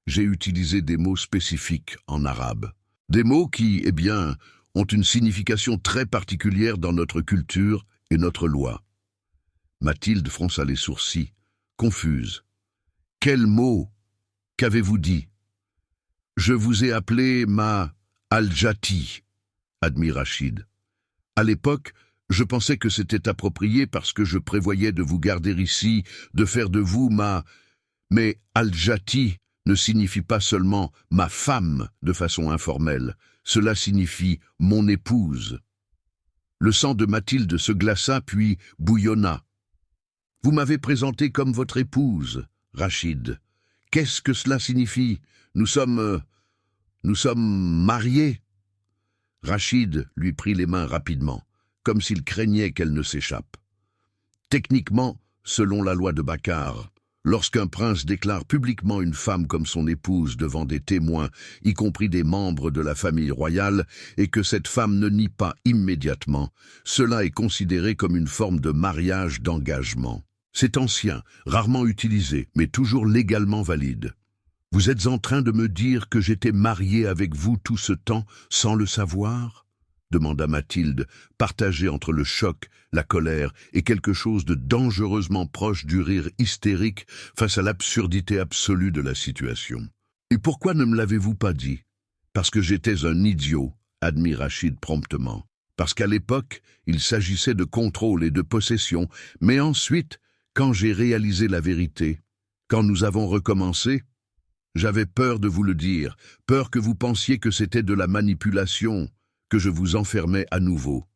j'ai utilisé des mots spécifiques en arabe. Des mots qui, eh bien, ont une signification très particulière dans notre culture et notre loi. » Mathilde fronça les sourcils, confuse. « Quels mots? Qu'avez-vous dit? »« Je vous ai appelé ma Al-Jati, » admit Rachid. « À l'époque, je pensais que c'était approprié parce que je prévoyais de vous garder ici, de faire de vous ma... Mais Al-Jati ne signifie pas seulement ma femme de façon informelle, cela signifie mon épouse. » Le sang de Mathilde se glaça puis bouillonna. « Vous m'avez présenté comme votre épouse, Rachid. Qu'est-ce que cela signifie? Nous sommes mariés. » Rachid lui prit les mains rapidement, comme s'il craignait qu'elle ne s'échappe. Techniquement, selon la loi de Bakar, lorsqu'un prince déclare publiquement une femme comme son épouse devant des témoins, y compris des membres de la famille royale, et que cette femme ne nie pas immédiatement, cela est considéré comme une forme de mariage d'engagement. C'est ancien, rarement utilisé, mais toujours légalement valide. Vous êtes en train de me dire que j'étais marié avec vous tout ce temps sans le savoir ? Demanda Mathilde, partagée entre le choc, la colère et quelque chose de dangereusement proche du rire hystérique face à l'absurdité absolue de la situation. « Et pourquoi ne me l'avez-vous pas dit ? » « Parce que j'étais un idiot, » admit Rachid promptement. « Parce qu'à l'époque, il s'agissait de contrôle et de possession, mais ensuite, quand j'ai réalisé la vérité, quand nous avons recommencé, j'avais peur de vous le dire, peur que vous pensiez que c'était de la manipulation, que je vous enfermais à nouveau. »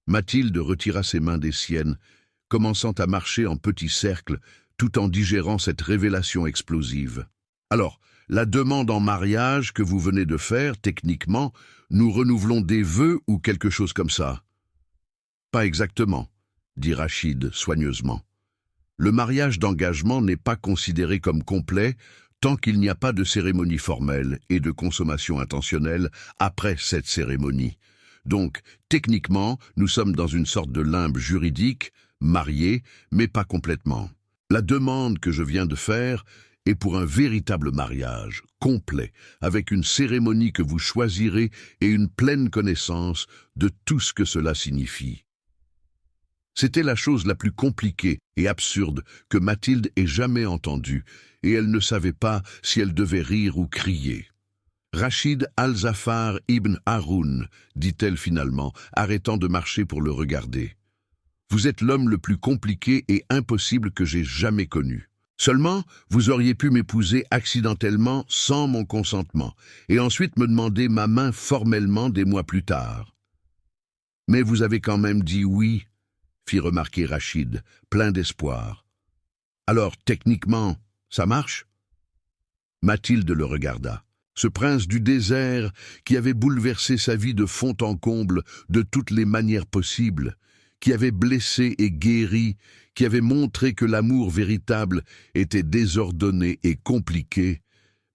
Mathilde retira ses mains des siennes, commençant à marcher en petits cercles, tout en digérant cette révélation explosive. « Alors, la demande en mariage que vous venez de faire, techniquement, nous renouvelons des vœux ou quelque chose comme ça ?»« Pas exactement, » dit Rachid soigneusement. « Le mariage d'engagement n'est pas considéré comme complet tant qu'il n'y a pas de cérémonie formelle et de consommation intentionnelle après cette cérémonie. Donc, techniquement, nous sommes dans une sorte de limbe juridique, mariés, mais pas complètement. La demande que je viens de faire est pour un véritable mariage, complet, avec une cérémonie que vous choisirez et une pleine connaissance de tout ce que cela signifie. » C'était la chose la plus compliquée et absurde que Mathilde ait jamais entendue, et elle ne savait pas si elle devait rire ou crier. « Rachid Al-Zafar ibn Haroun, » dit-elle finalement, arrêtant de marcher pour le regarder. « Vous êtes l'homme le plus compliqué et impossible que j'ai jamais connu. Seulement, vous auriez pu m'épouser accidentellement sans mon consentement, et ensuite me demander ma main formellement des mois plus tard. Mais vous avez quand même dit oui, fit remarquer Rachid, plein d'espoir. Alors, techniquement, ça marche? Mathilde le regarda. Ce prince du désert qui avait bouleversé sa vie de fond en comble de toutes les manières possibles, qui avait blessé et guéri, qui avait montré que l'amour véritable était désordonné et compliqué,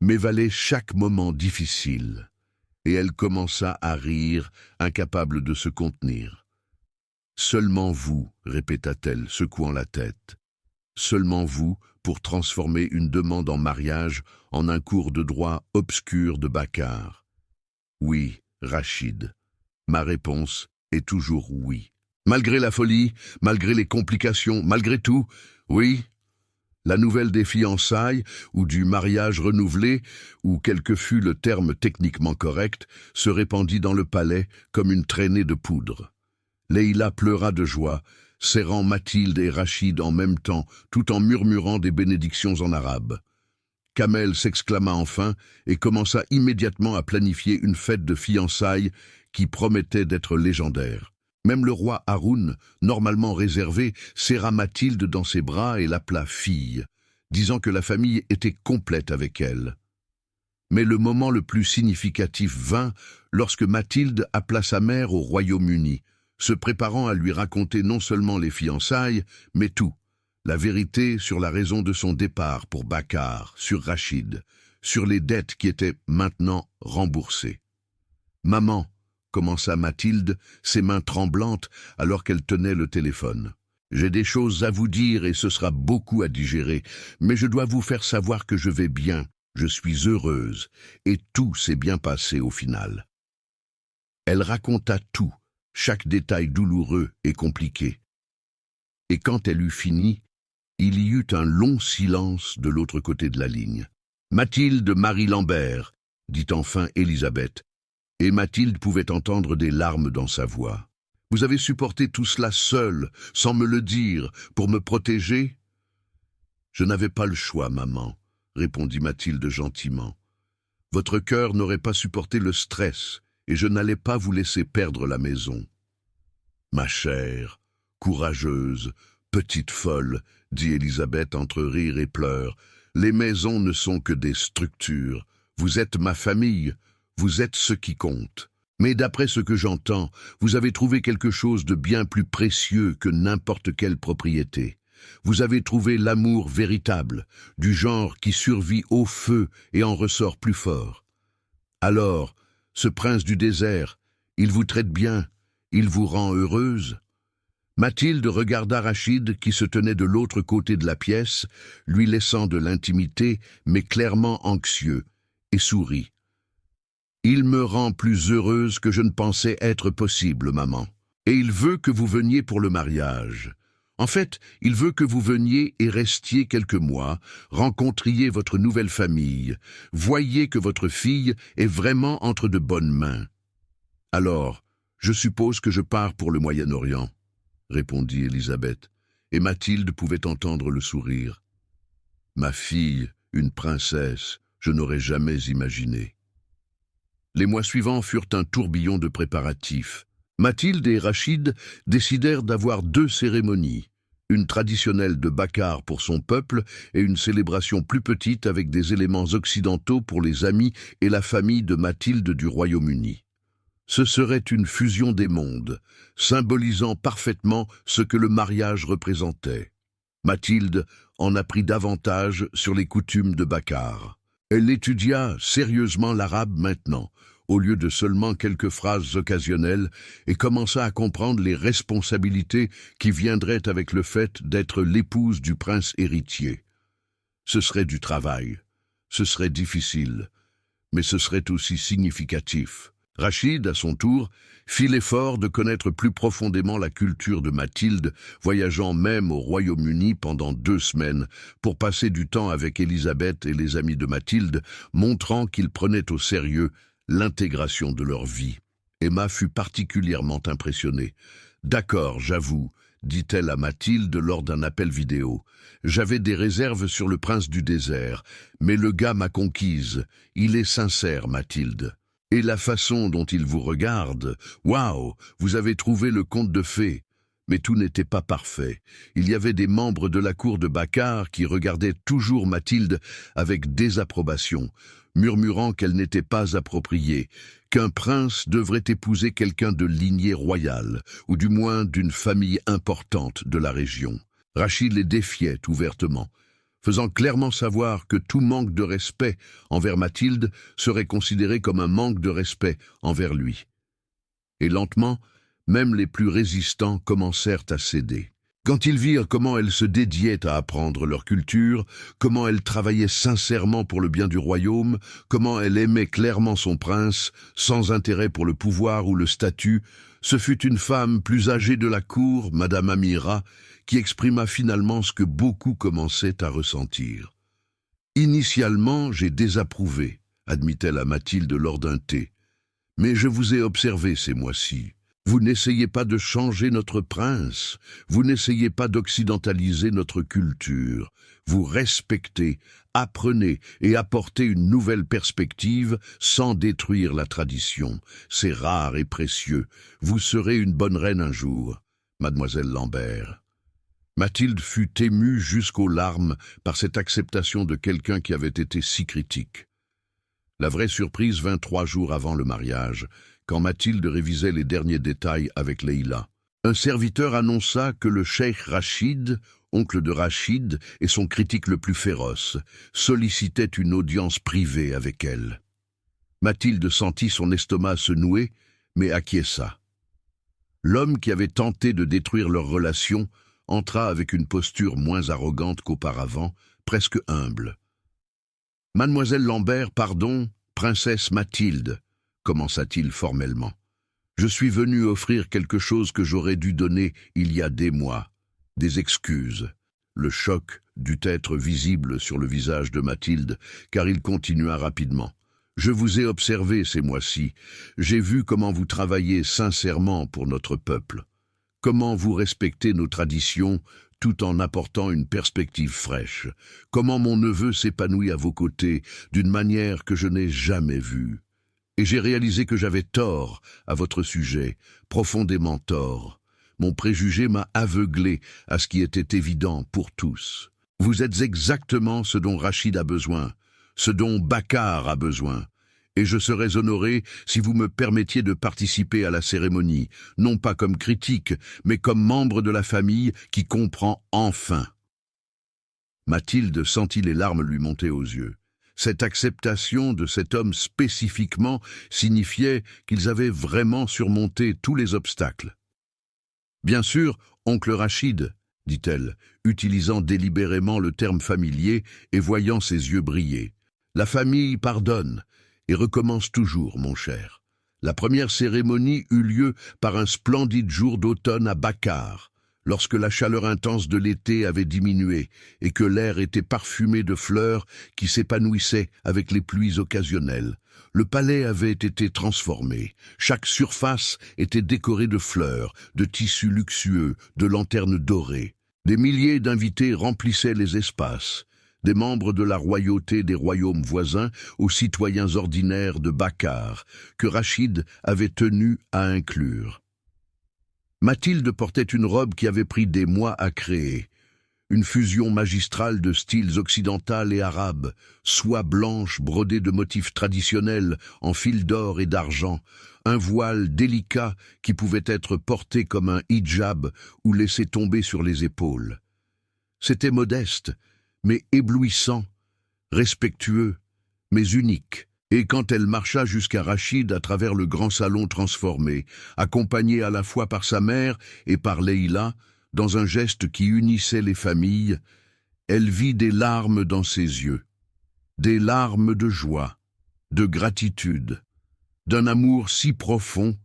mais valait chaque moment difficile. Et elle commença à rire, incapable de se contenir. « Seulement vous, répéta-t-elle, secouant la tête. Seulement vous, pour transformer une demande en mariage en un cours de droit obscur de bâcard. Oui, Rachid. Ma réponse est toujours oui. Malgré la folie, malgré les complications, malgré tout, oui. La nouvelle des fiançailles, ou du mariage renouvelé, ou quel que fût le terme techniquement correct, se répandit dans le palais comme une traînée de poudre. Leïla pleura de joie, serrant Mathilde et Rachid en même temps, tout en murmurant des bénédictions en arabe. Kamel s'exclama enfin et commença immédiatement à planifier une fête de fiançailles qui promettait d'être légendaire. Même le roi Haroun, normalement réservé, serra Mathilde dans ses bras et l'appela fille, disant que la famille était complète avec elle. Mais le moment le plus significatif vint lorsque Mathilde appela sa mère au Royaume-Uni, se préparant à lui raconter non seulement les fiançailles, mais tout, la vérité sur la raison de son départ pour Bâcâr, sur Rachid, sur les dettes qui étaient maintenant remboursées. « Maman », commença Mathilde, ses mains tremblantes alors qu'elle tenait le téléphone. « J'ai des choses à vous dire et ce sera beaucoup à digérer, mais je dois vous faire savoir que je vais bien, je suis heureuse, et tout s'est bien passé au final. » Elle raconta tout, chaque détail douloureux et compliqué. Et quand elle eut fini, il y eut un long silence de l'autre côté de la ligne. « Mathilde Marie Lambert », dit enfin Elisabeth, et Mathilde pouvait entendre des larmes dans sa voix. « Vous avez supporté tout cela seule, sans me le dire, pour me protéger ?»« Je n'avais pas le choix, maman, » répondit Mathilde gentiment. « Votre cœur n'aurait pas supporté le stress, et je n'allais pas vous laisser perdre la maison. »« Ma chère, courageuse, petite folle, » dit Elisabeth entre rire et pleurs, « les maisons ne sont que des structures. Vous êtes ma famille, vous êtes ce qui compte. Mais d'après ce que j'entends, vous avez trouvé quelque chose de bien plus précieux que n'importe quelle propriété. Vous avez trouvé l'amour véritable, du genre qui survit au feu et en ressort plus fort. Alors, ce prince du désert, il vous traite bien, il vous rend heureuse ?» Mathilde regarda Rachid qui se tenait de l'autre côté de la pièce, lui laissant de l'intimité, mais clairement anxieux, et sourit. « Il me rend plus heureuse que je ne pensais être possible, maman. Et il veut que vous veniez pour le mariage. En fait, il veut que vous veniez et restiez quelques mois, rencontriez votre nouvelle famille, voyez que votre fille est vraiment entre de bonnes mains. Alors, je suppose que je pars pour le Moyen-Orient, » répondit Elisabeth, et Mathilde pouvait entendre le sourire. « Ma fille, une princesse, je n'aurais jamais imaginé. » Les mois suivants furent un tourbillon de préparatifs. Mathilde et Rachid décidèrent d'avoir 2 cérémonies, une traditionnelle de Bâcâr pour son peuple et une célébration plus petite avec des éléments occidentaux pour les amis et la famille de Mathilde du Royaume-Uni. Ce serait une fusion des mondes, symbolisant parfaitement ce que le mariage représentait. Mathilde en apprit davantage sur les coutumes de Bâcâr. Elle étudia sérieusement l'arabe maintenant, au lieu de seulement quelques phrases occasionnelles, et commença à comprendre les responsabilités qui viendraient avec le fait d'être l'épouse du prince héritier. Ce serait du travail, ce serait difficile, mais ce serait aussi significatif. Rachid, à son tour, fit l'effort de connaître plus profondément la culture de Mathilde, voyageant même au Royaume-Uni pendant 2 semaines pour passer du temps avec Elisabeth et les amis de Mathilde, montrant qu'ils prenaient au sérieux l'intégration de leur vie. Emma fut particulièrement impressionnée. « D'accord, j'avoue, dit-elle à Mathilde lors d'un appel vidéo. J'avais des réserves sur le prince du désert, mais le gars m'a conquise. Il est sincère, Mathilde. Et la façon dont il vous regarde, waouh, vous avez trouvé le conte de fées. Mais tout n'était pas parfait. Il y avait des membres de la cour de Bacar qui regardaient toujours Mathilde avec désapprobation, murmurant qu'elle n'était pas appropriée, qu'un prince devrait épouser quelqu'un de lignée royale, ou du moins d'une famille importante de la région. Rachid les défiait ouvertement, faisant clairement savoir que tout manque de respect envers Mathilde serait considéré comme un manque de respect envers lui. Et lentement, même les plus résistants commencèrent à céder. Quand ils virent comment elle se dédiait à apprendre leur culture, comment elle travaillait sincèrement pour le bien du royaume, comment elle aimait clairement son prince, sans intérêt pour le pouvoir ou le statut, ce fut une femme plus âgée de la cour, Madame Amira, qui exprima finalement ce que beaucoup commençaient à ressentir. « Initialement, j'ai désapprouvé », admit-elle à Mathilde lors d'un thé. « Mais je vous ai observé ces mois-ci. Vous n'essayez pas de changer notre prince, vous n'essayez pas d'occidentaliser notre culture. Vous respectez, apprenez et apportez une nouvelle perspective sans détruire la tradition. C'est rare et précieux. Vous serez une bonne reine un jour, mademoiselle Lambert. » Mathilde fut émue jusqu'aux larmes par cette acceptation de quelqu'un qui avait été si critique. La vraie surprise vint 3 jours avant le mariage, quand Mathilde révisait les derniers détails avec Leïla. Un serviteur annonça que le cheikh Rachid, oncle de Rachid et son critique le plus féroce, sollicitait une audience privée avec elle. Mathilde sentit son estomac se nouer, mais acquiesça. L'homme qui avait tenté de détruire leur relation entra avec une posture moins arrogante qu'auparavant, presque humble. « Mademoiselle Lambert, pardon, princesse Mathilde », commença-t-il formellement. « Je suis venu offrir quelque chose que j'aurais dû donner il y a des mois. Des excuses. » Le choc dut être visible sur le visage de Mathilde, car il continua rapidement. « Je vous ai observé ces mois-ci. J'ai vu comment vous travaillez sincèrement pour notre peuple. Comment vous respectez nos traditions tout en apportant une perspective fraîche. Comment mon neveu s'épanouit à vos côtés d'une manière que je n'ai jamais vue. Et j'ai réalisé que j'avais tort à votre sujet, profondément tort. Mon préjugé m'a aveuglé à ce qui était évident pour tous. Vous êtes exactement ce dont Rachid a besoin, ce dont Bacar a besoin. Et je serais honoré si vous me permettiez de participer à la cérémonie, non pas comme critique, mais comme membre de la famille qui comprend enfin. » Mathilde sentit les larmes lui monter aux yeux. Cette acceptation de cet homme spécifiquement signifiait qu'ils avaient vraiment surmonté tous les obstacles. « Bien sûr, oncle Rachid, » dit-elle, utilisant délibérément le terme familier et voyant ses yeux briller. « La famille pardonne. Et recommence toujours, mon cher. La première cérémonie eut lieu par un splendide jour d'automne à Bacar, lorsque la chaleur intense de l'été avait diminué et que l'air était parfumé de fleurs qui s'épanouissaient avec les pluies occasionnelles. Le palais avait été transformé. Chaque surface était décorée de fleurs, de tissus luxueux, de lanternes dorées. Des milliers d'invités remplissaient les espaces. Des membres de la royauté des royaumes voisins aux citoyens ordinaires de Bacar, que Rachid avait tenu à inclure. Mathilde portait une robe qui avait pris des mois à créer, une fusion magistrale de styles occidental et arabes, soie blanche brodée de motifs traditionnels en fil d'or et d'argent, un voile délicat qui pouvait être porté comme un hijab ou laissé tomber sur les épaules. C'était modeste, mais éblouissant, respectueux, mais unique. Et quand elle marcha jusqu'à Rachid à travers le grand salon transformé, accompagnée à la fois par sa mère et par Leïla, dans un geste qui unissait les familles, elle vit des larmes dans ses yeux, des larmes de joie, de gratitude, d'un amour si profond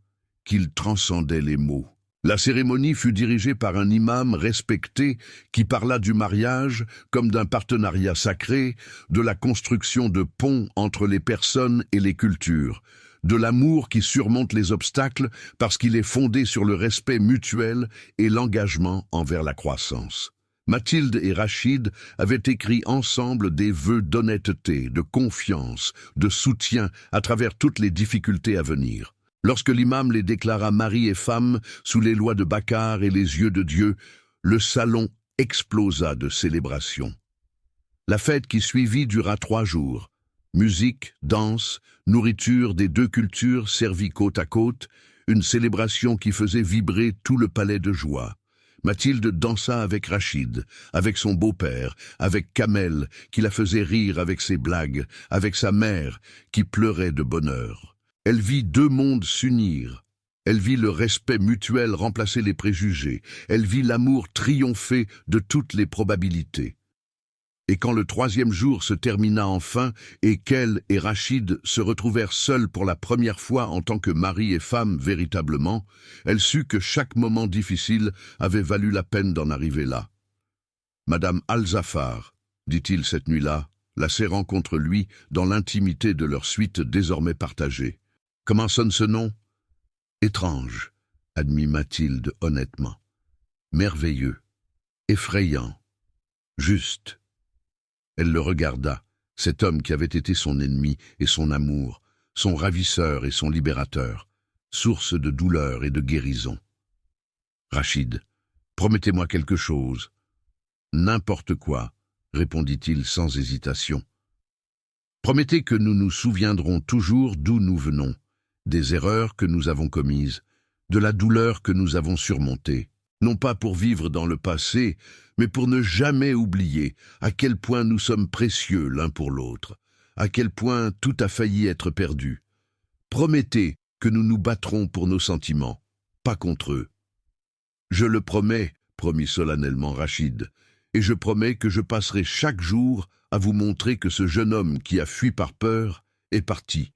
qu'il transcendait les mots. La cérémonie fut dirigée par un imam respecté qui parla du mariage comme d'un partenariat sacré, de la construction de ponts entre les personnes et les cultures, de l'amour qui surmonte les obstacles parce qu'il est fondé sur le respect mutuel et l'engagement envers la croissance. Mathilde et Rachid avaient écrit ensemble des vœux d'honnêteté, de confiance, de soutien à travers toutes les difficultés à venir. Lorsque l'imam les déclara mari et femme sous les lois de Bakar et les yeux de Dieu, le salon explosa de célébrations. La fête qui suivit dura 3 jours. Musique, danse, nourriture des 2 cultures servies côte à côte, une célébration qui faisait vibrer tout le palais de joie. Mathilde dansa avec Rachid, avec son beau-père, avec Kamel, qui la faisait rire avec ses blagues, avec sa mère, qui pleurait de bonheur. Elle vit 2 mondes s'unir. Elle vit le respect mutuel remplacer les préjugés. Elle vit l'amour triompher de toutes les probabilités. Et quand le 3e jour se termina enfin et qu'elle et Rachid se retrouvèrent seuls pour la première fois en tant que mari et femme véritablement, elle sut que chaque moment difficile avait valu la peine d'en arriver là. « Madame Al-Zafar », dit-il cette nuit-là, la serrant contre lui dans l'intimité de leur suite désormais partagée. « Comment sonne ce nom ?»« Étrange », admit Mathilde honnêtement. « Merveilleux, effrayant, juste. » Elle le regarda, cet homme qui avait été son ennemi et son amour, son ravisseur et son libérateur, source de douleur et de guérison. « Rachid, promettez-moi quelque chose. »« N'importe quoi, » répondit-il sans hésitation. « Promettez que nous nous souviendrons toujours d'où nous venons, des erreurs que nous avons commises, de la douleur que nous avons surmontée, non pas pour vivre dans le passé, mais pour ne jamais oublier à quel point nous sommes précieux l'un pour l'autre, à quel point tout a failli être perdu. Promettez que nous nous battrons pour nos sentiments, pas contre eux. »« Je le promets, » promit solennellement Rachid, « et je promets que je passerai chaque jour à vous montrer que ce jeune homme qui a fui par peur est parti.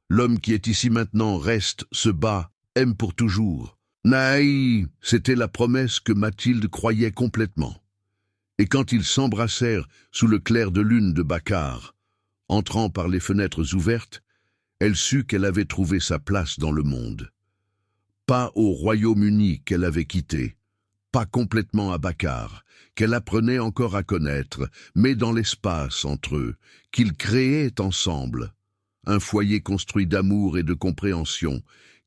L'homme qui est ici maintenant reste, se bat, aime pour toujours. » Naï, c'était la promesse que Mathilde croyait complètement. Et quand ils s'embrassèrent sous le clair de lune de Bakar, entrant par les fenêtres ouvertes, elle sut qu'elle avait trouvé sa place dans le monde. Pas au Royaume-Uni qu'elle avait quitté, pas complètement à Bakar, qu'elle apprenait encore à connaître, mais dans l'espace entre eux, qu'ils créaient ensemble, un foyer construit d'amour et de compréhension,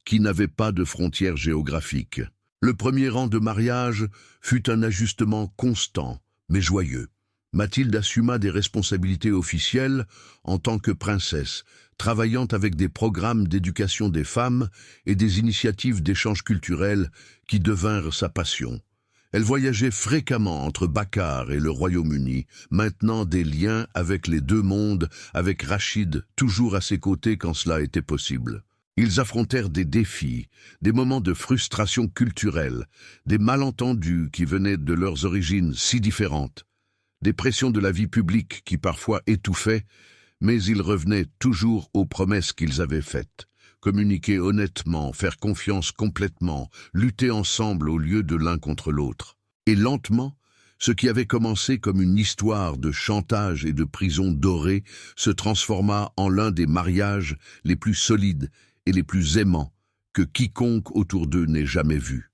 qui n'avait pas de frontières géographiques. Le premier rang de mariage fut un ajustement constant, mais joyeux. Mathilde assuma des responsabilités officielles en tant que princesse, travaillant avec des programmes d'éducation des femmes et des initiatives d'échange culturel qui devinrent sa passion. Elle voyageait fréquemment entre Bakar et le Royaume-Uni, maintenant des liens avec les 2 mondes, avec Rachid toujours à ses côtés quand cela était possible. Ils affrontèrent des défis, des moments de frustration culturelle, des malentendus qui venaient de leurs origines si différentes, des pressions de la vie publique qui parfois étouffaient, mais ils revenaient toujours aux promesses qu'ils avaient faites. Communiquer honnêtement, faire confiance complètement, lutter ensemble au lieu de l'un contre l'autre. Et lentement, ce qui avait commencé comme une histoire de chantage et de prison dorée se transforma en l'un des mariages les plus solides et les plus aimants que quiconque autour d'eux n'ait jamais vus.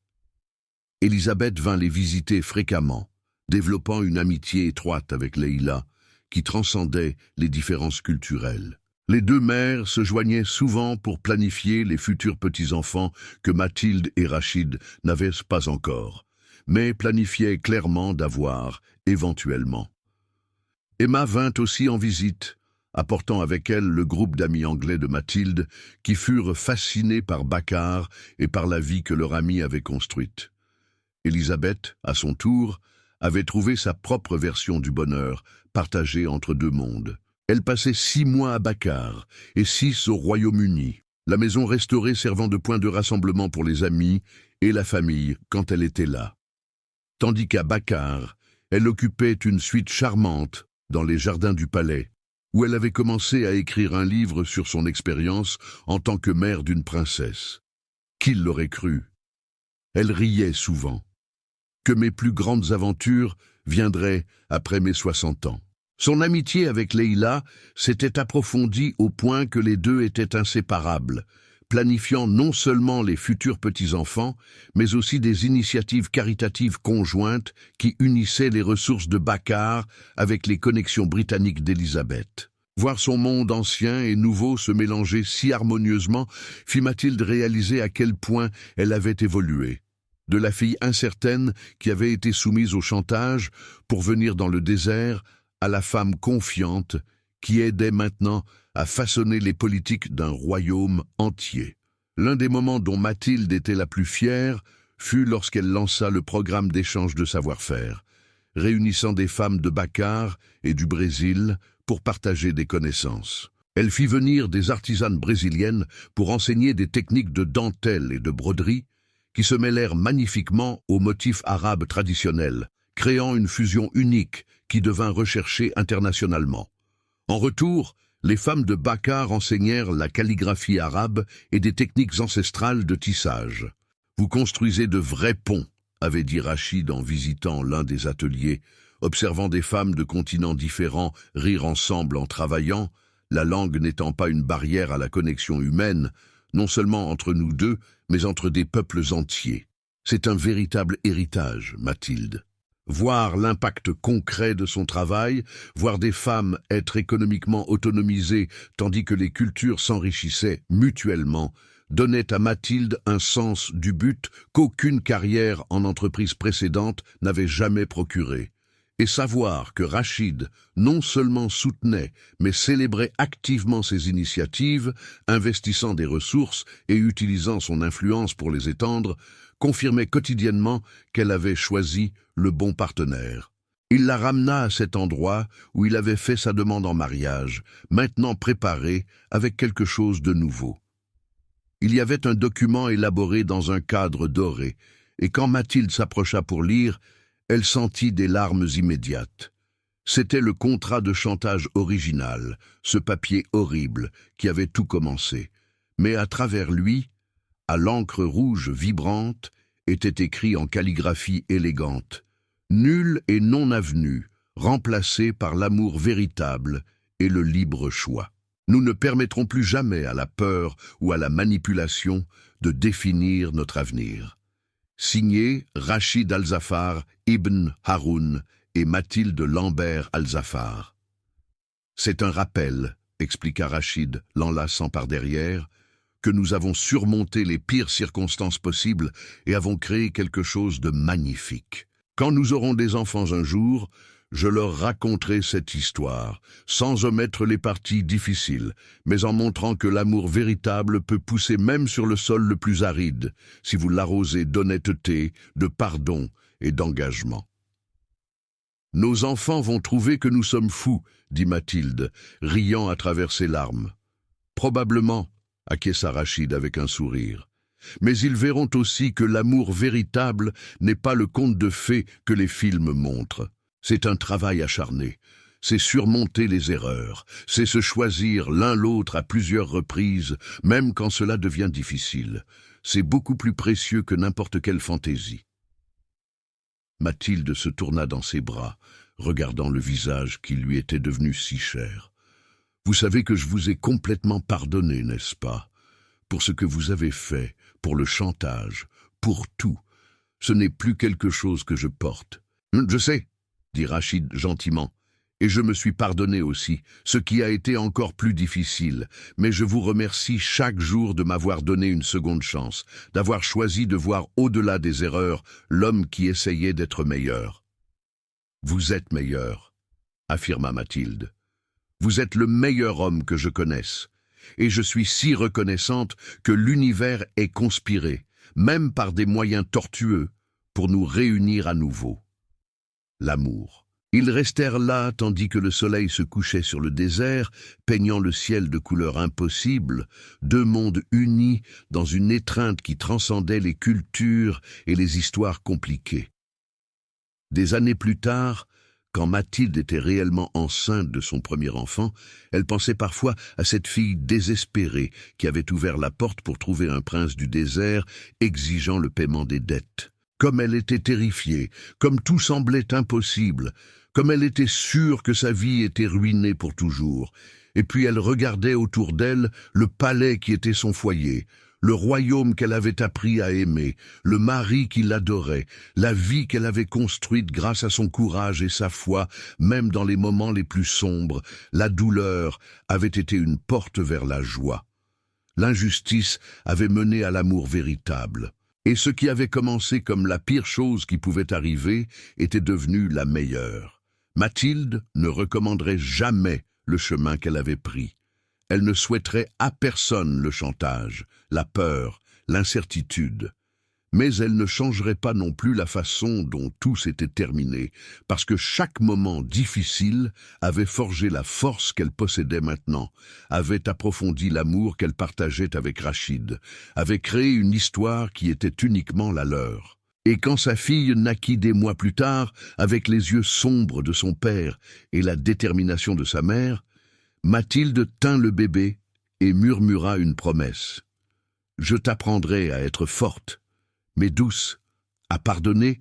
Élisabeth vint les visiter fréquemment, développant une amitié étroite avec Leïla, qui transcendait les différences culturelles. Les 2 mères se joignaient souvent pour planifier les futurs petits-enfants que Mathilde et Rachid n'avaient pas encore, mais planifiaient clairement d'avoir, éventuellement. Emma vint aussi en visite, apportant avec elle le groupe d'amis anglais de Mathilde qui furent fascinés par Bakar et par la vie que leur ami avait construite. Élisabeth, à son tour, avait trouvé sa propre version du bonheur, partagée entre 2 mondes. Elle passait 6 mois à Bakar et 6 au Royaume-Uni, la maison restaurée servant de point de rassemblement pour les amis et la famille quand elle était là. Tandis qu'à Bakar, elle occupait une suite charmante dans les jardins du palais, où elle avait commencé à écrire un livre sur son expérience en tant que mère d'une princesse. Qui l'aurait cru? Elle riait souvent. Que mes plus grandes aventures viendraient après mes 60 ans. Son amitié avec Leïla s'était approfondie au point que les deux étaient inséparables, planifiant non seulement les futurs petits-enfants, mais aussi des initiatives caritatives conjointes qui unissaient les ressources de Bakar avec les connexions britanniques d'Élisabeth. Voir son monde ancien et nouveau se mélanger si harmonieusement fit Mathilde réaliser à quel point elle avait évolué. De la fille incertaine qui avait été soumise au chantage pour venir dans le désert, à la femme confiante qui aidait maintenant à façonner les politiques d'un royaume entier. L'un des moments dont Mathilde était la plus fière fut lorsqu'elle lança le programme d'échange de savoir-faire, réunissant des femmes de Bakar et du Brésil pour partager des connaissances. Elle fit venir des artisanes brésiliennes pour enseigner des techniques de dentelle et de broderie qui se mêlèrent magnifiquement aux motifs arabes traditionnels, créant une fusion unique qui devint recherchée internationalement. En retour, les femmes de Bakar enseignèrent la calligraphie arabe et des techniques ancestrales de tissage. « Vous construisez de vrais ponts », avait dit Rachid en visitant l'un des ateliers, observant des femmes de continents différents rire ensemble en travaillant, la langue n'étant pas une barrière à la connexion humaine, non seulement entre nous deux, mais entre des peuples entiers. C'est un véritable héritage, Mathilde. Voir l'impact concret de son travail, voir des femmes être économiquement autonomisées tandis que les cultures s'enrichissaient mutuellement, donnait à Mathilde un sens du but qu'aucune carrière en entreprise précédente n'avait jamais procuré. Et savoir que Rachid non seulement soutenait, mais célébrait activement ses initiatives, investissant des ressources et utilisant son influence pour les étendre, confirmait quotidiennement qu'elle avait choisi le bon partenaire. Il la ramena à cet endroit où il avait fait sa demande en mariage, maintenant préparé avec quelque chose de nouveau. Il y avait un document élaboré dans un cadre doré, et quand Mathilde s'approcha pour lire, elle sentit des larmes immédiates. C'était le contrat de chantage original, ce papier horrible qui avait tout commencé. Mais à travers lui, à l'encre rouge vibrante, était écrit en calligraphie élégante « Nul et non avenu, remplacé par l'amour véritable et le libre choix. Nous ne permettrons plus jamais à la peur ou à la manipulation de définir notre avenir. » Signé Rachid Al-Zafar Ibn Haroun et Mathilde Lambert Al-Zafar. « C'est un rappel, » expliqua Rachid, l'enlaçant par derrière, que nous avons surmonté les pires circonstances possibles et avons créé quelque chose de magnifique. Quand nous aurons des enfants un jour, je leur raconterai cette histoire, sans omettre les parties difficiles, mais en montrant que l'amour véritable peut pousser même sur le sol le plus aride, si vous l'arrosez d'honnêteté, de pardon et d'engagement. Nos enfants vont trouver que nous sommes fous, dit Mathilde, riant à travers ses larmes. Probablement, acquiesça Rachid avec un sourire. Mais ils verront aussi que l'amour véritable n'est pas le conte de fées que les films montrent. C'est un travail acharné, c'est surmonter les erreurs, c'est se choisir l'un l'autre à plusieurs reprises, même quand cela devient difficile. C'est beaucoup plus précieux que n'importe quelle fantaisie. Mathilde se tourna dans ses bras, regardant le visage qui lui était devenu si cher. « Vous savez que je vous ai complètement pardonné, n'est-ce pas? Pour ce que vous avez fait, pour le chantage, pour tout. Ce n'est plus quelque chose que je porte. »« Je sais, » dit Rachid gentiment, « et je me suis pardonné aussi, ce qui a été encore plus difficile, mais je vous remercie chaque jour de m'avoir donné une seconde chance, d'avoir choisi de voir au-delà des erreurs l'homme qui essayait d'être meilleur. »« Vous êtes meilleur, » affirma Mathilde. « Vous êtes le meilleur homme que je connaisse, et je suis si reconnaissante que l'univers ait conspiré, même par des moyens tortueux, pour nous réunir à nouveau. » L'amour. Ils restèrent là tandis que le soleil se couchait sur le désert, peignant le ciel de couleurs impossibles, deux mondes unis dans une étreinte qui transcendait les cultures et les histoires compliquées. Des années plus tard, quand Mathilde était réellement enceinte de son premier enfant, elle pensait parfois à cette fille désespérée qui avait ouvert la porte pour trouver un prince du désert exigeant le paiement des dettes. Comme elle était terrifiée, comme tout semblait impossible, comme elle était sûre que sa vie était ruinée pour toujours. Et puis elle regardait autour d'elle le palais qui était son foyer, le royaume qu'elle avait appris à aimer, le mari qui l'adorait, la vie qu'elle avait construite grâce à son courage et sa foi, même dans les moments les plus sombres. La douleur avait été une porte vers la joie. L'injustice avait mené à l'amour véritable. Et ce qui avait commencé comme la pire chose qui pouvait arriver était devenu la meilleure. Mathilde ne recommanderait jamais le chemin qu'elle avait pris. Elle ne souhaiterait à personne le chantage, la peur, l'incertitude. Mais elle ne changerait pas non plus la façon dont tout s'était terminé, parce que chaque moment difficile avait forgé la force qu'elle possédait maintenant, avait approfondi l'amour qu'elle partageait avec Rachid, avait créé une histoire qui était uniquement la leur. Et quand sa fille naquit des mois plus tard, avec les yeux sombres de son père et la détermination de sa mère, Mathilde tint le bébé et murmura une promesse. « Je t'apprendrai à être forte, mais douce, à pardonner,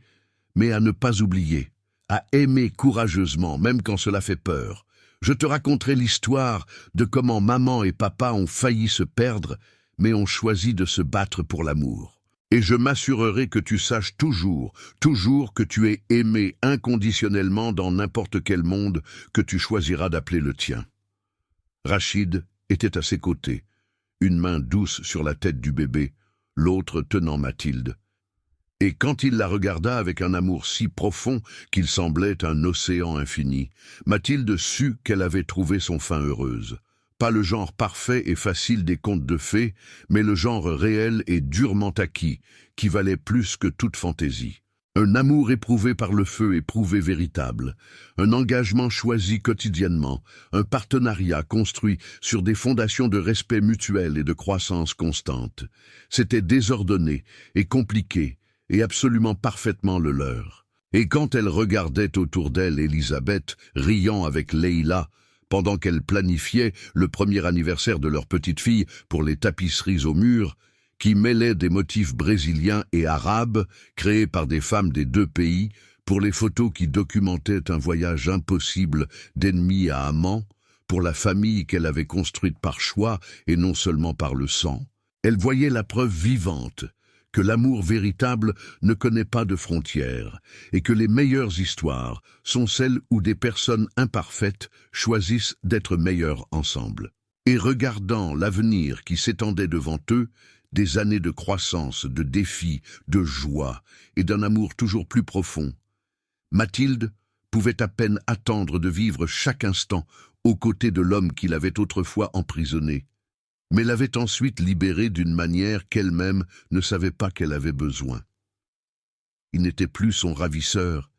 mais à ne pas oublier, à aimer courageusement, même quand cela fait peur. Je te raconterai l'histoire de comment maman et papa ont failli se perdre, mais ont choisi de se battre pour l'amour. Et je m'assurerai que tu saches toujours, toujours que tu es aimé inconditionnellement dans n'importe quel monde que tu choisiras d'appeler le tien. » Rachid était à ses côtés, une main douce sur la tête du bébé, l'autre tenant Mathilde. Et quand il la regarda avec un amour si profond qu'il semblait un océan infini, Mathilde sut qu'elle avait trouvé son fin heureuse. Pas le genre parfait et facile des contes de fées, mais le genre réel et durement acquis, qui valait plus que toute fantaisie. Un amour éprouvé par le feu, éprouvé véritable. Un engagement choisi quotidiennement. Un partenariat construit sur des fondations de respect mutuel et de croissance constante. C'était désordonné et compliqué, et absolument parfaitement le leur. Et quand elle regardait autour d'elle Elisabeth, riant avec Leïla, pendant qu'elle planifiait le premier anniversaire de leur petite fille pour les tapisseries au mur, qui mêlait des motifs brésiliens et arabes, créés par des femmes des deux pays, pour les photos qui documentaient un voyage impossible d'ennemi à amant, pour la famille qu'elle avait construite par choix et non seulement par le sang. Elle voyait la preuve vivante que l'amour véritable ne connaît pas de frontières et que les meilleures histoires sont celles où des personnes imparfaites choisissent d'être meilleures ensemble. Et regardant l'avenir qui s'étendait devant eux, des années de croissance, de défis, de joie et d'un amour toujours plus profond, Mathilde pouvait à peine attendre de vivre chaque instant aux côtés de l'homme qui l'avait autrefois emprisonnée, mais l'avait ensuite libérée d'une manière qu'elle-même ne savait pas qu'elle avait besoin. Il n'était plus son ravisseur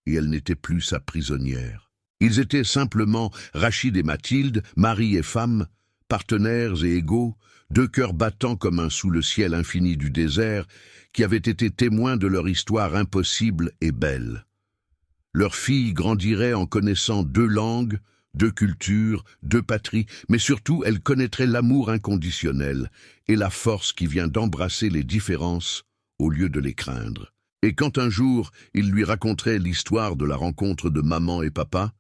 et elle n'était plus sa prisonnière. Ils étaient simplement Rachid et Mathilde, mari et femme, partenaires et égaux, deux cœurs battants comme un sous le ciel infini du désert, qui avaient été témoins de leur histoire impossible et belle. Leur fille grandirait en connaissant deux langues, deux cultures, deux patries, mais surtout elle connaîtrait l'amour inconditionnel et la force qui vient d'embrasser les différences au lieu de les craindre. Et quand un jour il lui raconterait l'histoire de la rencontre de maman et papa,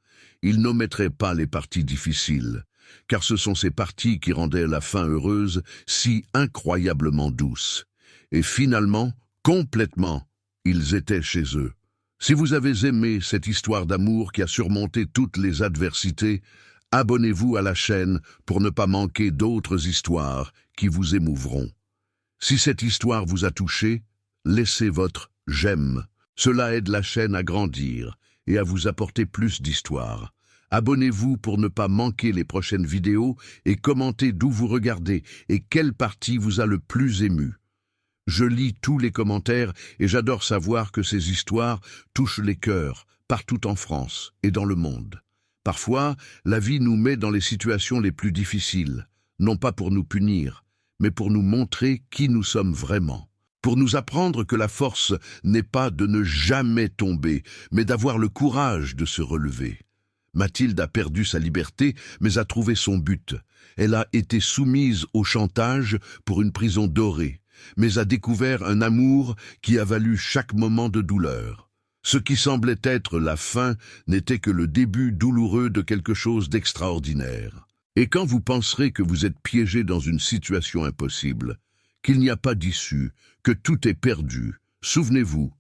il n'omettrait pas les parties difficiles, car ce sont ces parties qui rendaient la fin heureuse si incroyablement douce. Et finalement, complètement, ils étaient chez eux. Si vous avez aimé cette histoire d'amour qui a surmonté toutes les adversités, abonnez-vous à la chaîne pour ne pas manquer d'autres histoires qui vous émouvront. Si cette histoire vous a touché, laissez votre « j'aime ». Cela aide la chaîne à grandir et à vous apporter plus d'histoires. Abonnez-vous pour ne pas manquer les prochaines vidéos et commentez d'où vous regardez et quelle partie vous a le plus ému. Je lis tous les commentaires et j'adore savoir que ces histoires touchent les cœurs, partout en France et dans le monde. Parfois, la vie nous met dans les situations les plus difficiles, non pas pour nous punir, mais pour nous montrer qui nous sommes vraiment. Pour nous apprendre que la force n'est pas de ne jamais tomber, mais d'avoir le courage de se relever. Mathilde a perdu sa liberté, mais a trouvé son but. Elle a été soumise au chantage pour une prison dorée, mais a découvert un amour qui a valu chaque moment de douleur. Ce qui semblait être la fin n'était que le début douloureux de quelque chose d'extraordinaire. Et quand vous penserez que vous êtes piégé dans une situation impossible, qu'il n'y a pas d'issue, que tout est perdu, souvenez-vous,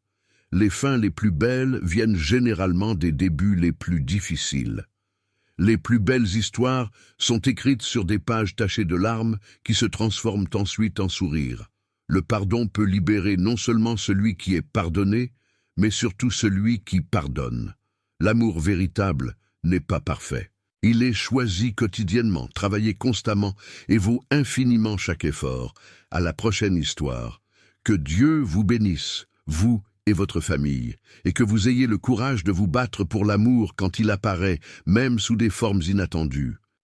les fins les plus belles viennent généralement des débuts les plus difficiles. Les plus belles histoires sont écrites sur des pages tachées de larmes qui se transforment ensuite en sourires. Le pardon peut libérer non seulement celui qui est pardonné, mais surtout celui qui pardonne. L'amour véritable n'est pas parfait. Il est choisi quotidiennement, travaillé constamment et vaut infiniment chaque effort. À la prochaine histoire. Que Dieu vous bénisse, vous et votre famille, et que vous ayez le courage de vous battre pour l'amour quand il apparaît, même sous des formes inattendues.